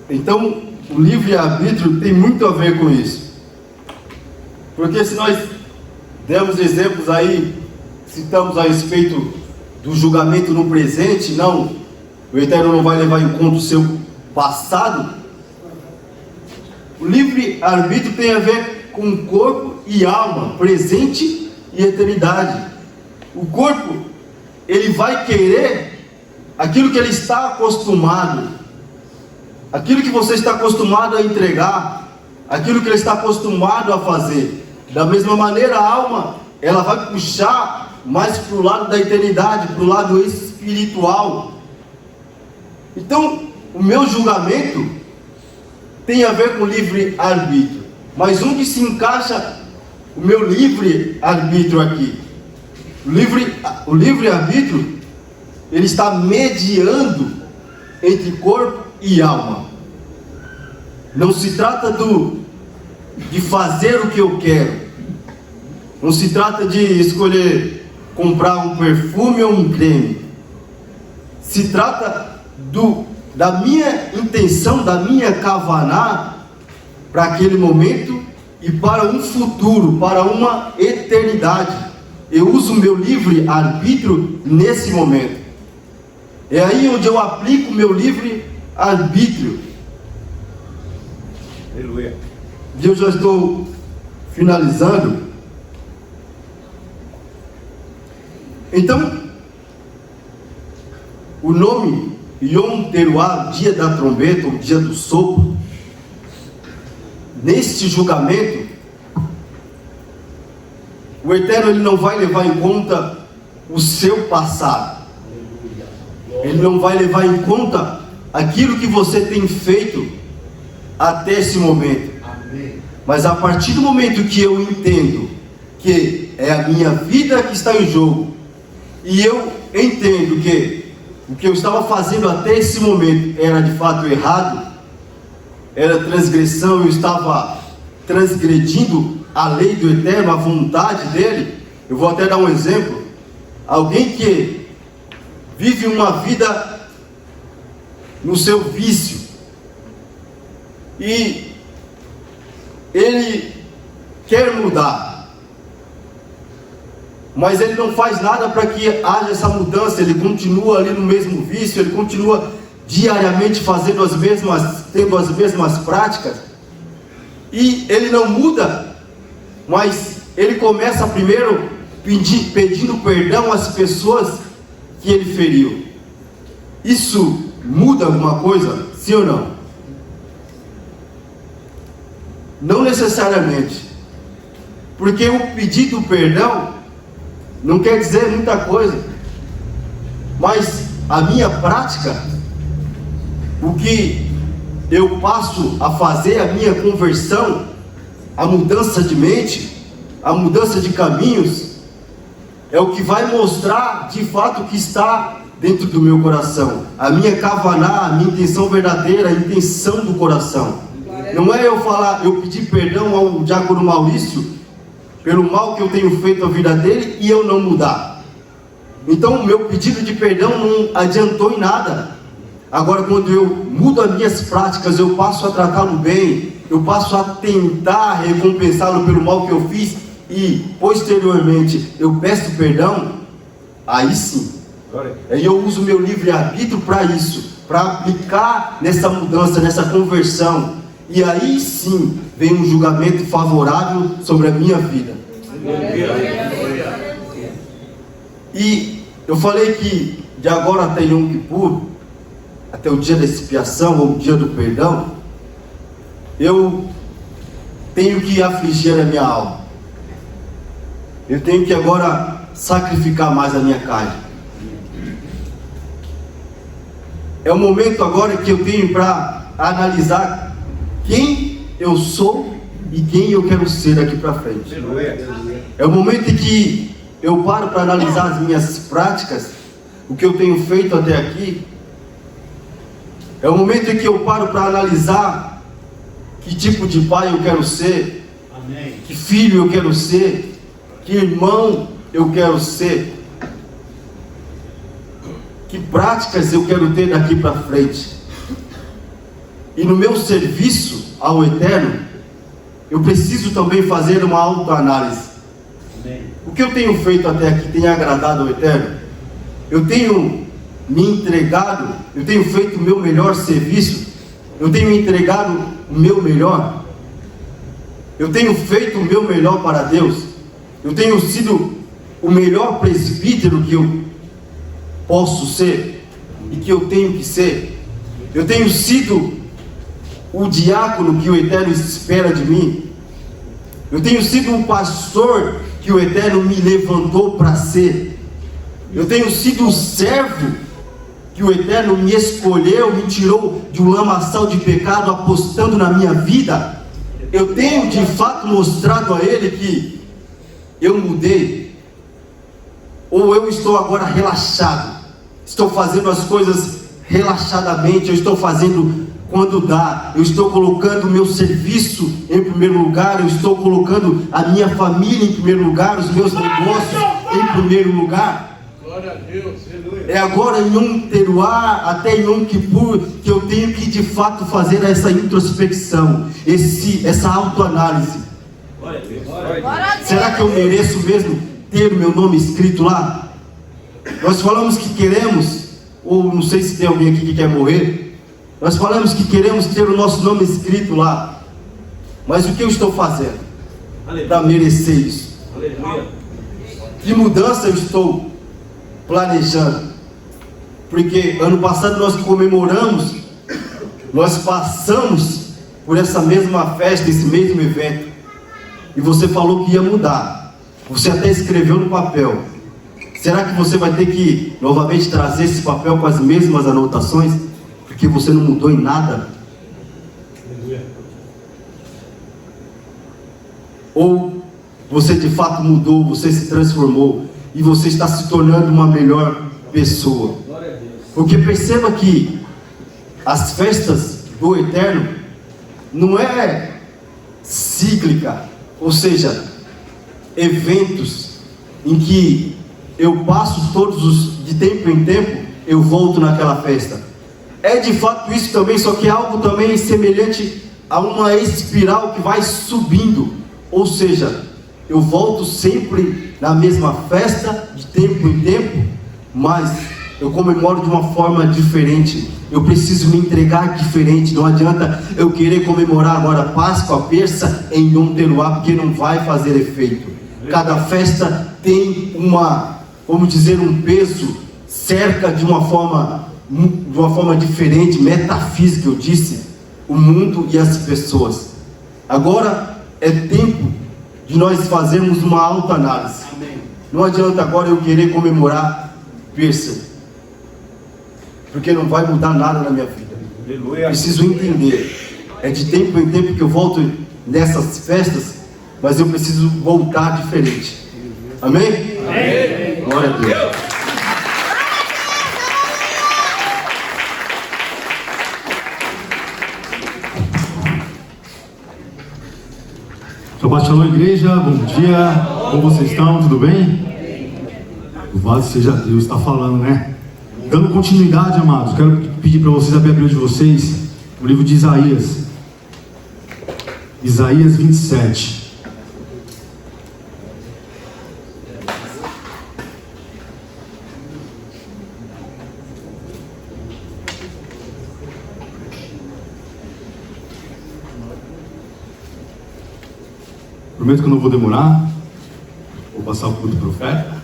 Então, o livre-arbítrio tem muito a ver com isso. Porque se nós demos exemplos aí, citamos a respeito do julgamento no presente, não, o Eterno não vai levar em conta o seu passado. O livre-arbítrio tem a ver com corpo e alma, presente e eternidade. O corpo, ele vai querer aquilo que ele está acostumado, aquilo que você está acostumado a entregar, aquilo que ele está acostumado a fazer. Da mesma maneira, a alma, ela vai puxar mais para o lado da eternidade, para o lado espiritual. Então, o meu julgamento tem a ver com livre-arbítrio. Mas onde se encaixa o meu livre-arbítrio aqui? O livre-arbítrio, ele está mediando entre corpo e alma. Não se trata de fazer o que eu quero. Não se trata de escolher comprar um perfume ou um creme. Se trata da minha intenção, da minha kavaná para aquele momento e para um futuro, para uma eternidade. Eu uso o meu livre-arbítrio nesse momento. É aí onde eu aplico o meu livre-arbítrio. Aleluia. E eu já estou finalizando. Então, o nome Yom Teruah, dia da trombeta, o dia do sopro, neste julgamento, o Eterno, ele não vai levar em conta o seu passado. Ele não vai levar em conta aquilo que você tem feito até esse momento. Mas a partir do momento que eu entendo que é a minha vida que está em jogo, e eu entendo que o que eu estava fazendo até esse momento era de fato errado, era transgressão, eu estava transgredindo a lei do Eterno, a vontade dele. Eu vou até dar um exemplo. Alguém que vive uma vida no seu vício, e ele quer mudar, mas ele não faz nada para que haja essa mudança. Ele continua ali no mesmo vício, ele continua diariamente tendo as mesmas práticas, e ele não muda, mas ele começa primeiro pedindo perdão às pessoas que ele feriu. Isso muda alguma coisa? Sim ou não? Não necessariamente, porque o pedido perdão não quer dizer muita coisa, mas a minha prática, o que eu passo a fazer, a minha conversão, a mudança de mente, a mudança de caminhos, é o que vai mostrar de fato o que está dentro do meu coração, a minha kavaná, a minha intenção verdadeira, a intenção do coração. Não é eu falar, eu pedir perdão ao diácono Maurício pelo mal que eu tenho feito à vida dele e eu não mudar. Então o meu pedido de perdão não adiantou em nada. Agora, quando eu mudo as minhas práticas, eu passo a tratá-lo bem, eu passo a tentar recompensá-lo pelo mal que eu fiz, e posteriormente eu peço perdão, aí sim, aí eu uso o meu livre-arbítrio para isso, para aplicar nessa mudança, nessa conversão, e aí sim vem um julgamento favorável sobre a minha vida. E eu falei que de agora até Yom Kippur, até o dia da expiação ou o dia do perdão, eu tenho que afligir a minha alma. Eu tenho que agora sacrificar mais a minha carne. É o momento agora que eu tenho para analisar quem eu sou e quem eu quero ser daqui para frente. É o momento em que eu paro para analisar as minhas práticas, o que eu tenho feito até aqui. É o momento em que eu paro para analisar que tipo de pai eu quero ser, que filho eu quero ser, que irmão eu quero ser, que práticas eu quero ter daqui para frente. e no meu serviço ao Eterno, eu preciso também fazer uma autoanálise. O que eu tenho feito até aqui tem agradado ao Eterno? Eu tenho me entregado? Eu tenho feito o meu melhor serviço? Eu tenho entregado o meu melhor? Eu tenho feito o meu melhor para Deus? Eu tenho sido o melhor presbítero que eu posso ser e que eu tenho que ser? Eu tenho sido o diácono que o Eterno espera de mim? Eu tenho sido um pastor que o Eterno me levantou para ser? Eu tenho sido o servo que o Eterno me escolheu, me tirou de um lamaçal de pecado, apostando na minha vida? Eu tenho de fato mostrado a Ele que eu mudei? Ou eu estou agora relaxado? Estou fazendo as coisas relaxadamente, eu estou fazendo quando dá, eu estou colocando o meu serviço em primeiro lugar, eu estou colocando a minha família em primeiro lugar, os meus negócios em primeiro lugar. Glória a Deus, aleluia. É agora em Yom Teruah, até em Yom Kippur, que eu tenho que de fato fazer essa introspecção, essa autoanálise. Glória a Deus. Será que eu mereço mesmo ter o meu nome escrito lá? Nós falamos que queremos, ou não sei se tem alguém aqui que quer morrer, nós falamos que queremos ter o nosso nome escrito lá, mas o que eu estou fazendo para merecer isso? Aleluia. Que mudança eu estou planejando? Porque ano passado nós comemoramos, nós passamos por essa mesma festa, esse mesmo evento, e você falou que ia mudar, você até escreveu no papel. Será que você vai ter que novamente trazer esse papel com as mesmas anotações? Porque você não mudou em nada? Ou você de fato mudou, você se transformou e você está se tornando uma melhor pessoa? Porque perceba que as festas do Eterno não é cíclica, ou seja, eventos em que eu passo de tempo em tempo, eu volto naquela festa. É de fato isso também, só que é algo também semelhante a uma espiral que vai subindo. Ou seja, eu volto sempre na mesma festa, de tempo em tempo, mas eu comemoro de uma forma diferente. Eu preciso me entregar diferente. Não adianta eu querer comemorar agora Páscoa, Persa em Yom Teruah, porque não vai fazer efeito. Cada festa tem vamos dizer, um peso, cerca de uma forma diferente, metafísica, eu disse, o mundo e as pessoas. Agora é tempo de nós fazermos uma autoanálise. Não adianta agora eu querer comemorar Persa, porque não vai mudar nada na minha vida. Aleluia. Preciso entender, é de tempo em tempo que eu volto nessas festas, mas eu preciso voltar diferente. Amém? Amém. Glória a Deus. Shabbat Shalom, igreja, bom dia, como vocês estão, tudo bem? Louvado seja Deus, está falando, né? Dando continuidade, amados, quero pedir para vocês abrir a Bíblia de vocês, o livro de Isaías, Isaías 27. Prometo que eu não vou demorar. Vou passar o culto do profeta.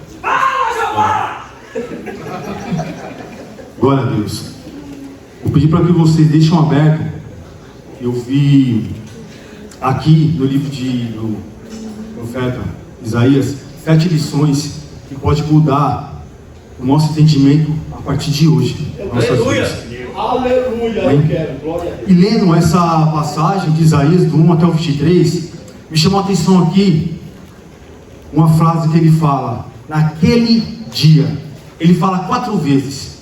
Glória a Deus. Vou pedir para que vocês deixem aberto. Eu vi aqui no livro do profeta Isaías 7 lições que pode mudar o nosso entendimento a partir de hoje. Aleluia. Aleluia, eu quero, glória a Deus. E lendo essa passagem de Isaías do 1 até o 23, me chamou a atenção aqui uma frase que ele fala: naquele dia. Ele fala 4 vezes.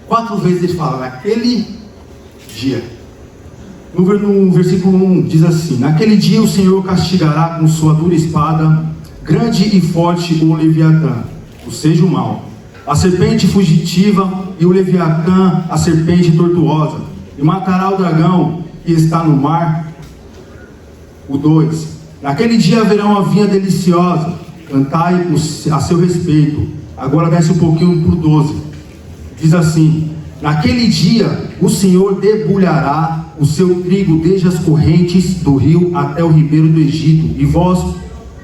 4 vezes ele fala naquele dia. No versículo 1 diz assim: naquele dia o Senhor castigará com sua dura espada, grande e forte, o Leviatã, ou seja, o mal, a serpente fugitiva, e o Leviatã, a serpente tortuosa, e matará o dragão que está no mar. O 2: naquele dia haverá uma vinha deliciosa, cantai a seu respeito. Agora desce um pouquinho para o 12. Diz assim: naquele dia o Senhor debulhará o seu trigo desde as correntes do rio até o ribeiro do Egito, e vós,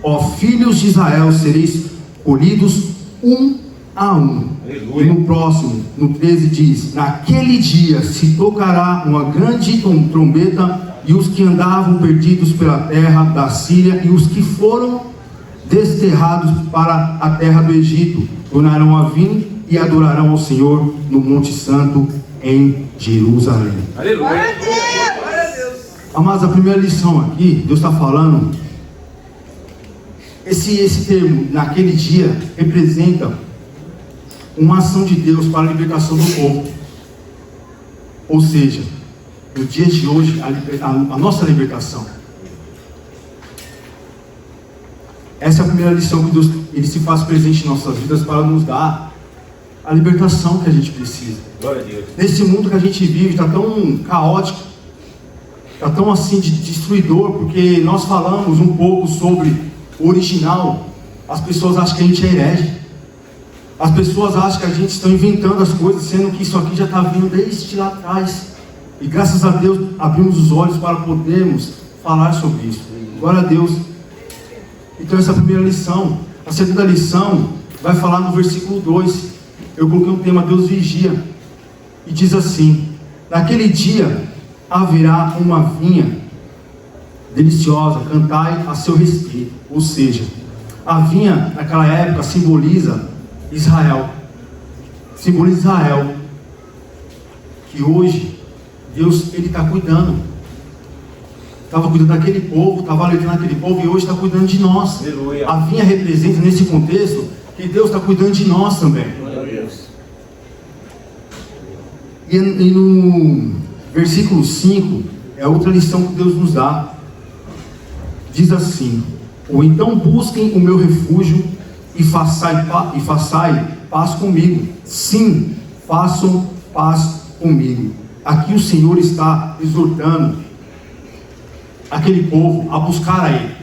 ó filhos de Israel, sereis colhidos um a um. Aleluia. E no próximo, no 13 diz: naquele dia se tocará uma grande trombeta, e os que andavam perdidos pela terra da Síria e os que foram desterrados para a terra do Egito tornarão a vir e adorarão ao Senhor no Monte Santo em Jerusalém. Aleluia. Amados, a primeira lição aqui, Deus está falando, esse termo, naquele dia, representa uma ação de Deus para a libertação do povo. Ou seja, no dia de hoje, a nossa libertação. Essa é a primeira lição que Deus ele se faz presente em nossas vidas para nos dar a libertação que a gente precisa. Glória a Deus. Nesse mundo que a gente vive, está tão caótico, está tão assim destruidor, porque nós falamos um pouco sobre o original. As pessoas acham que a gente é herege. As pessoas acham que a gente está inventando as coisas, sendo que isso aqui já está vindo desde lá atrás. E graças a Deus abrimos os olhos para podermos falar sobre isso. Glória a Deus. Então essa é a primeira lição. A segunda lição vai falar no versículo 2. Eu coloquei um tema: Deus vigia. E diz assim: naquele dia haverá uma vinha deliciosa, cantai a seu respeito. Ou seja, a vinha naquela época simboliza Israel. Simboliza Israel. Que hoje Deus ele está cuidando. Estava cuidando daquele povo, estava alertando aquele povo, e hoje está cuidando de nós. Aleluia. A vinha representa nesse contexto que Deus está cuidando de nós também. E no versículo 5 é outra lição que Deus nos dá. Diz assim: ou então busquem o meu refúgio e façai paz comigo. Sim, façam paz comigo. Aqui o Senhor está exortando aquele povo a buscar a Ele.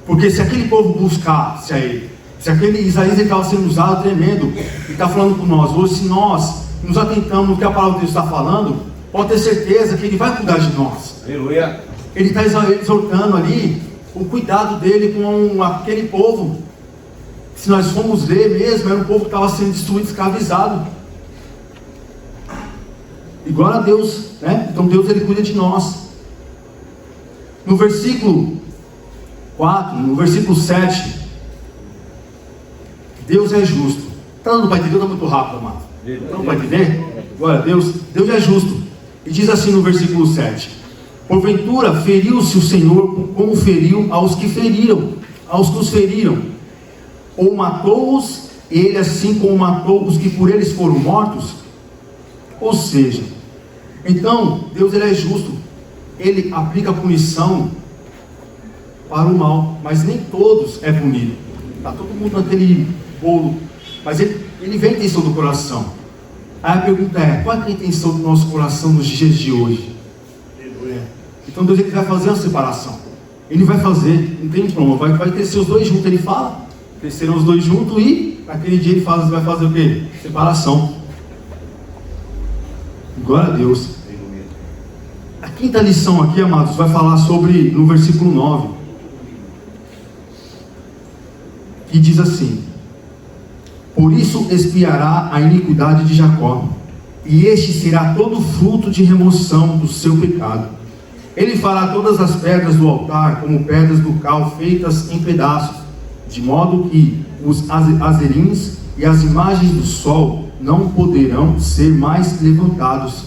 Porque se aquele povo buscasse a Ele, se aquele Isaías estava sendo usado tremendo, e está falando com nós hoje, se nós nos atentamos no que a palavra de Deus está falando, pode ter certeza que Ele vai cuidar de nós. Aleluia. Ele está exortando ali o cuidado dele com aquele povo. Se nós formos ver mesmo, era um povo que estava sendo destruído, escravizado. E glória a Deus, né? Então Deus ele cuida de nós. No versículo 4, no versículo 7, Deus é justo. Está dando para entender? Está muito rápido, amado. Está dando para entender? Glória a Deus. Deus é justo. E diz assim no versículo 7: porventura feriu-se o Senhor como feriu aos que os feriram, ou matou-os ele assim como matou os que por eles foram mortos? Ou seja, então Deus ele é justo. Ele aplica a punição para o mal, mas nem todos é punido. Está todo mundo naquele bolo, mas ele vê a intenção do coração. Aí a pergunta é: qual é a intenção do nosso coração nos dias de hoje? Então Deus ele vai fazer uma separação. Ele vai fazer, não tem problema, vai crescer os dois juntos. Ele fala, crescerão os dois juntos, e naquele dia ele vai fazer o quê? Separação. Glória a Deus. A quinta lição aqui, amados, vai falar sobre, no versículo 9, que diz assim: por isso expiará a iniquidade de Jacó, e este será todo fruto de remoção do seu pecado. Ele fará todas as pedras do altar como pedras do cal feitas em pedaços, de modo que os azerins e as imagens do sol não poderão ser mais levantados.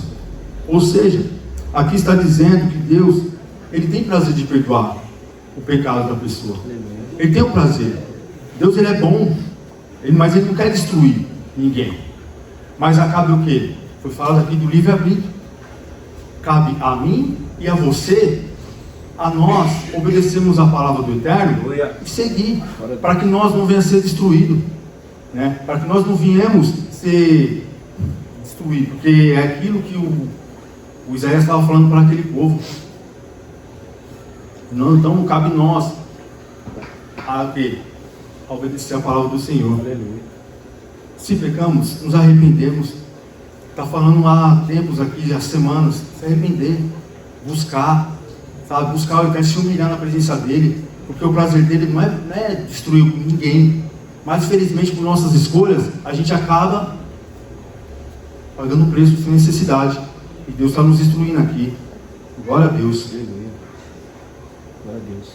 Ou seja, aqui está dizendo que Deus, Ele tem prazer de perdoar o pecado da pessoa. Ele tem o prazer. Deus ele é bom, mas Ele não quer destruir ninguém. Mas cabe o quê? Foi falado aqui do livre-arbítrio. Cabe a mim e a você, a nós, obedecermos a palavra do Eterno e seguir, para que nós não venhamos a ser destruídos, né? Para que nós não venhamos ser destruídos, porque é aquilo que O Isaías estava falando para aquele povo. Não, então não cabe nós a obedecer a palavra do Senhor. Aleluia. Se pecamos, nos arrependemos. Está falando há tempos aqui, há semanas, se arrepender, buscar, sabe? Buscar o Eterno, se humilhar na presença dele, porque o prazer dele não é destruir ninguém, mas infelizmente por nossas escolhas, a gente acaba pagando o preço sem necessidade, e Deus está nos instruindo aqui. Glória a Deus. Aleluia. Glória a Deus.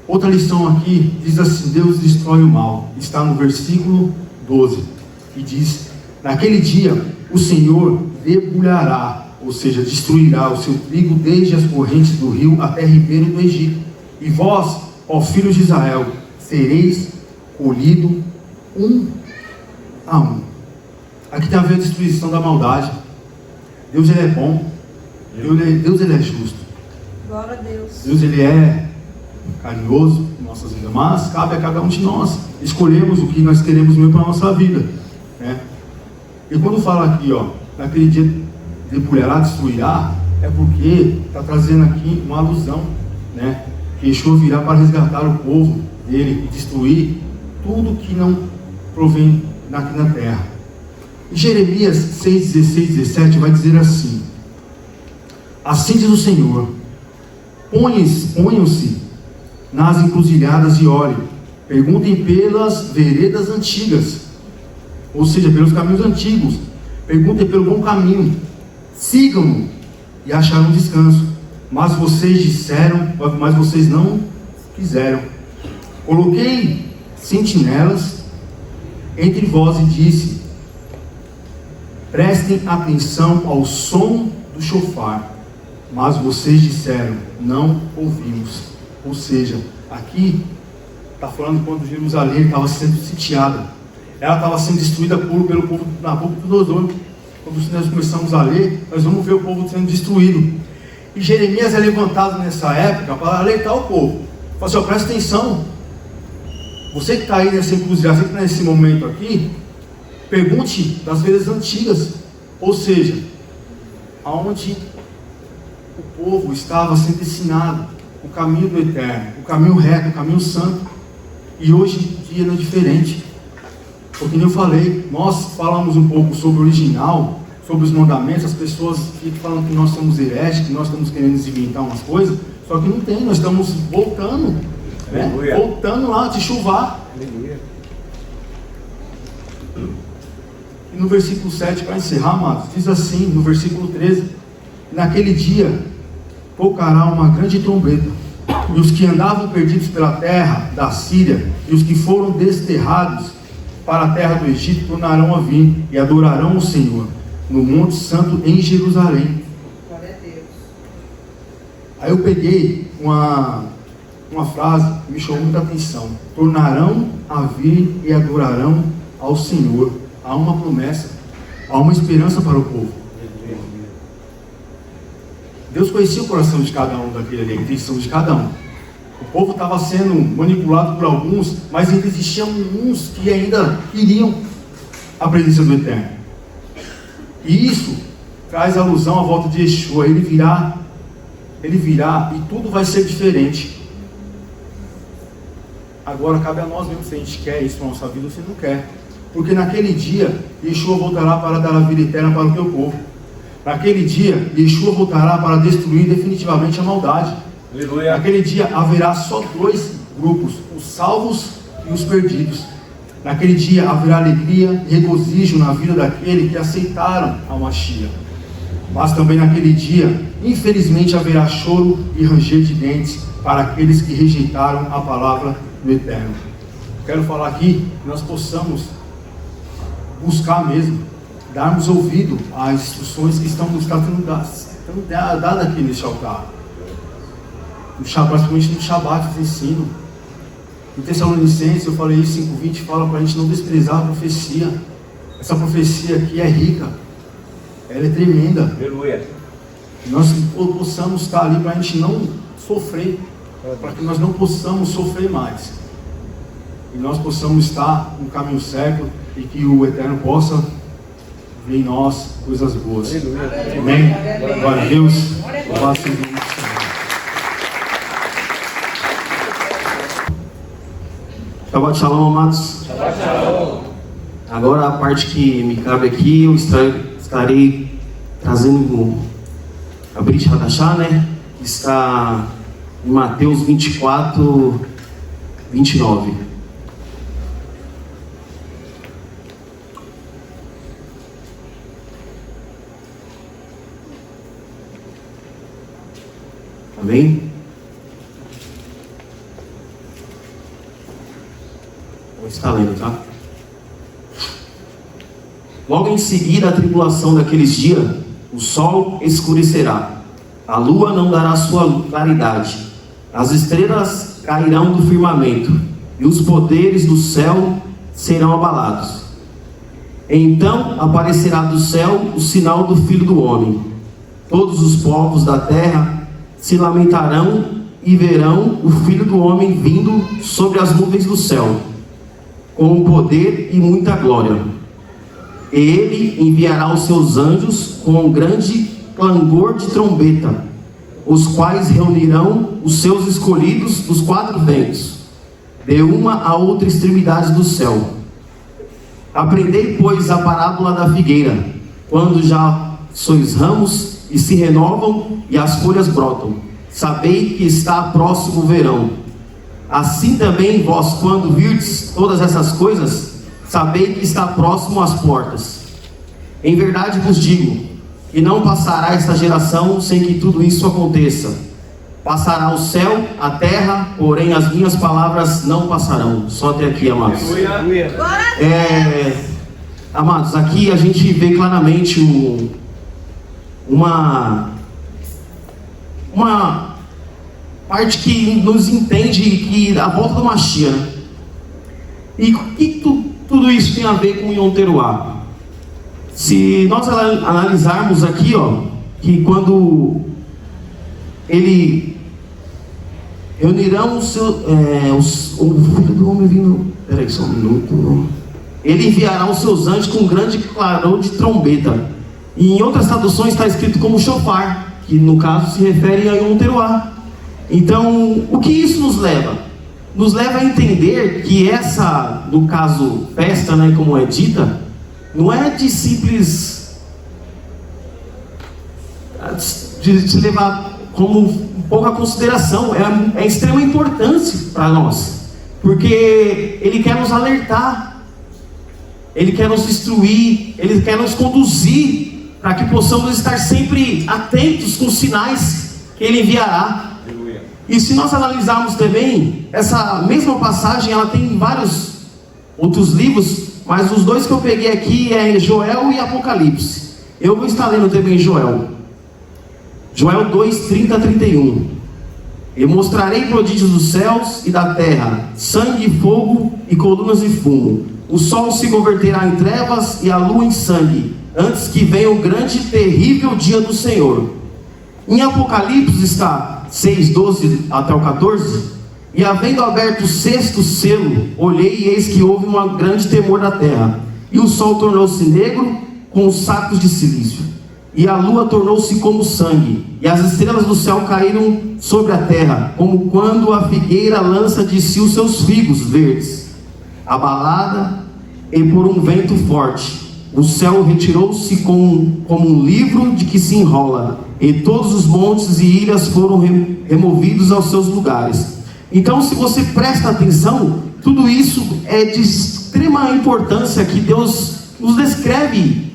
Outra lição aqui diz assim: Deus destrói o mal. Está no versículo 12, e diz: naquele dia o Senhor debulhará, ou seja, destruirá o seu trigo desde as correntes do rio até ribeiro do Egito. E vós, ó filhos de Israel, sereis colhido um a um. Aqui tem a ver a destruição da maldade. Deus ele é bom. Deus ele é justo. Glória a Deus. Deus ele é carinhoso em nossas vidas, mas cabe a cada um de nós escolhermos o que nós queremos mesmo para a nossa vida, né? E quando fala aqui, ó, naquele dia debulhará, destruirá, é porque está trazendo aqui uma alusão, né? Que Yeshua virá para resgatar o povo dele e destruir tudo que não provém aqui na terra. Em Jeremias 6, 16, 17 vai dizer assim: assim diz o Senhor, ponham-se nas encruzilhadas e olhem, perguntem pelas veredas antigas, ou seja, pelos caminhos antigos, perguntem pelo bom caminho, sigam-no e acharão descanso. Mas vocês disseram, mas vocês não quiseram. Coloquei sentinelas entre vós e disse: prestem atenção ao som do chofar. Mas vocês disseram: não ouvimos. Ou seja, aqui está falando quando Jerusalém estava sendo sitiada, ela estava sendo destruída pelo povo Nabucodonosor. Quando nós começamos a ler, nós vamos ver o povo sendo destruído. E Jeremias é levantado nessa época para alertar o povo. Fala assim: ó, presta atenção. Você que está aí nessa encruzilhada, você que está nesse momento aqui, pergunte das veredas antigas. Ou seja, aonde o povo estava sendo ensinado o caminho do Eterno, o caminho reto, o caminho santo. E hoje em dia não é diferente. Porque nem eu falei, nós falamos um pouco sobre o original, sobre os mandamentos. As pessoas ficam falando que nós somos hereges, que nós estamos querendo inventar umas coisas. Só que não tem, nós estamos voltando, né? Voltando lá de chuvar. Aleluia. E no versículo 7, para encerrar, amados, diz assim, no versículo 13: naquele dia tocará uma grande trombeta, e os que andavam perdidos pela terra da Síria, e os que foram desterrados para a terra do Egito, tornarão a vir e adorarão o Senhor no Monte Santo em Jerusalém. Glória a Deus. Aí eu peguei uma frase que me chamou muita atenção: tornarão a vir e adorarão ao Senhor. Há uma promessa, há uma esperança para o povo. Deus conhecia o coração de cada um daquele ali, a intenção de cada um. O povo estava sendo manipulado por alguns, mas ainda existiam uns que ainda queriam a presença do Eterno. E isso traz alusão à volta de Yeshua. Ele virá e tudo vai ser diferente. Agora cabe a nós mesmo se a gente quer isso na nossa vida ou se não quer. Porque naquele dia, Yeshua voltará para dar a vida eterna para o teu povo. Naquele dia, Yeshua voltará para destruir definitivamente a maldade. Aleluia. Naquele dia haverá só dois grupos: os salvos e os perdidos. Naquele dia haverá alegria e regozijo na vida daquele que aceitaram a Mashiach. Mas também naquele dia, infelizmente, haverá choro e ranger de dentes para aqueles que rejeitaram a palavra do Eterno. Quero falar aqui que nós possamos buscar mesmo, darmos ouvido às instruções que estão nos sendo dadas aqui neste altar. Praticamente no Shabat eu ensino. Em Tessalonicenses, eu falei isso, 5:20, fala para a gente não desprezar a profecia. Essa profecia aqui é rica, ela é tremenda. Aleluia. Que nós possamos estar ali para a gente não sofrer, para que nós não possamos sofrer mais. E nós possamos estar no caminho certo e que o Eterno possa em nós coisas boas. Amém? Glória a Deus. Louvado seja o nome do Senhor. Shabbat Shalom, amados. Agora a parte que me cabe aqui, eu estarei trazendo a Brit Hadashah, né? Que está em Mateus 24, 29. Amém? Vou estar lendo, tá? Logo em seguida a tribulação daqueles dias, o sol escurecerá, a lua não dará sua claridade, as estrelas cairão do firmamento, e os poderes do céu serão abalados. Então aparecerá do céu o sinal do Filho do Homem. Todos os povos da terra se lamentarão e verão o Filho do Homem vindo sobre as nuvens do céu, com poder e muita glória. E ele enviará os seus anjos com um grande clangor de trombeta, os quais reunirão os seus escolhidos dos quatro ventos, de uma a outra extremidade do céu. Aprendei, pois, a parábola da figueira, quando já sois ramos e se renovam e as folhas brotam. Sabei que está próximo o verão. Assim também vós, quando virdes todas essas coisas, sabei que está próximo às portas. Em verdade vos digo, que não passará esta geração sem que tudo isso aconteça. Passará o céu, a terra, porém as minhas palavras não passarão. Só até aqui, amados. Amados, aqui a gente vê claramente uma parte que nos entende que a volta do Mashiach, né? E o que tudo isso tem a ver com Yom Teruah? Se nós analisarmos aqui, ó, que quando ele reunirão o Filho do Homem vindo, peraí só um minuto, ele enviará os seus anjos com um grande clarão de trombeta. E em outras traduções está escrito como shofar, que no caso se refere a Yom Teruah. Então, o que isso nos leva? Nos leva a entender que essa, no caso, festa, né, como é dita, não é de simples, de se levar como pouca consideração, é extrema importância para nós, porque ele quer nos alertar, ele quer nos instruir, ele quer nos conduzir, para que possamos estar sempre atentos com os sinais que ele enviará. E se nós analisarmos também, essa mesma passagem, ela tem vários outros livros, mas os dois que eu peguei aqui é Joel e Apocalipse. Eu vou estar lendo também Joel 2, 30 a 31. Eu mostrarei prodígios dos céus e da terra, sangue e fogo e colunas de fumo. O sol se converterá em trevas e a lua em sangue, antes que venha o grande e terrível dia do Senhor. Em Apocalipse está 6, 12 até o 14. E havendo aberto o sexto selo, olhei e eis que houve um grande temor da terra. E o sol tornou-se negro com os sacos de silício. E a lua tornou-se como sangue. E as estrelas do céu caíram sobre a terra, como quando a figueira lança de si os seus figos verdes, abalada e por um vento forte. O céu retirou-se como um livro de que se enrola, e todos os montes e ilhas foram removidos aos seus lugares. Então, se você presta atenção, tudo isso é de extrema importância, que Deus nos descreve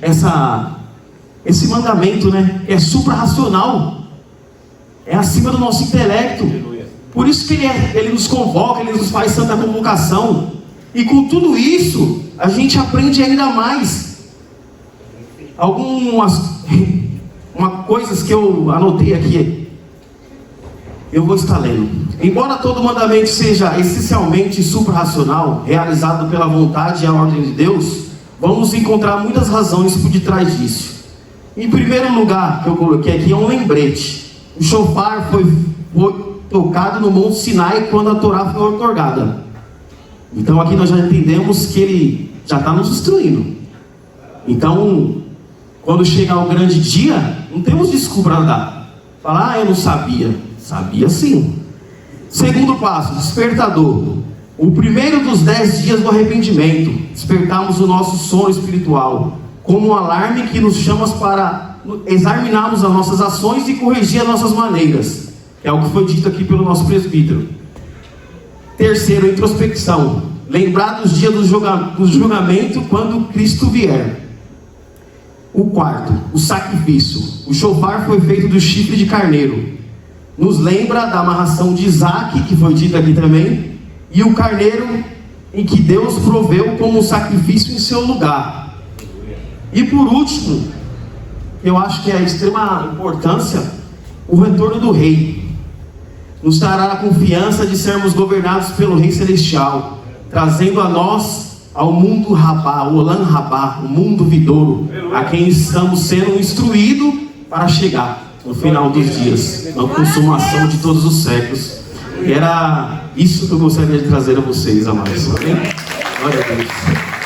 esse mandamento, né? É supra-racional, é acima do nosso intelecto. Por isso que ele nos convoca, ele nos faz santa convocação. E com tudo isso, a gente aprende ainda mais. Coisas que eu anotei aqui, eu vou estar lendo. Embora todo mandamento seja essencialmente supra-racional, realizado pela vontade e a ordem de Deus, vamos encontrar muitas razões por detrás disso. Em primeiro lugar, que eu coloquei aqui, é um lembrete. O shofar foi tocado no Monte Sinai quando a Torá foi outorgada. Então aqui nós já entendemos que ele já está nos instruindo. Então, quando chegar o grande dia, não temos desculpa para andar. Falar, eu não sabia. Sabia sim. Segundo passo, despertador. O primeiro dos 10 dias do arrependimento, despertamos o nosso sono espiritual, como um alarme que nos chama para examinarmos as nossas ações e corrigir as nossas maneiras. É o que foi dito aqui pelo nosso presbítero. Terceiro, introspecção. Lembrar dos dias do julgamento quando Cristo vier. O quarto, o sacrifício. O shofar foi feito do chifre de carneiro. Nos lembra da amarração de Isaac, que foi dito aqui também, e o carneiro em que Deus proveu como um sacrifício em seu lugar. E por último, eu acho que é de extrema importância, o retorno do rei. Nos trará a confiança de sermos governados pelo Rei Celestial, trazendo a nós, ao mundo Rabá, o Olam Rabá, o mundo vidouro, a quem estamos sendo instruídos para chegar no final dos dias, na consumação de todos os séculos. E era isso que eu gostaria de trazer a vocês, amados. Amém? Glória a Deus.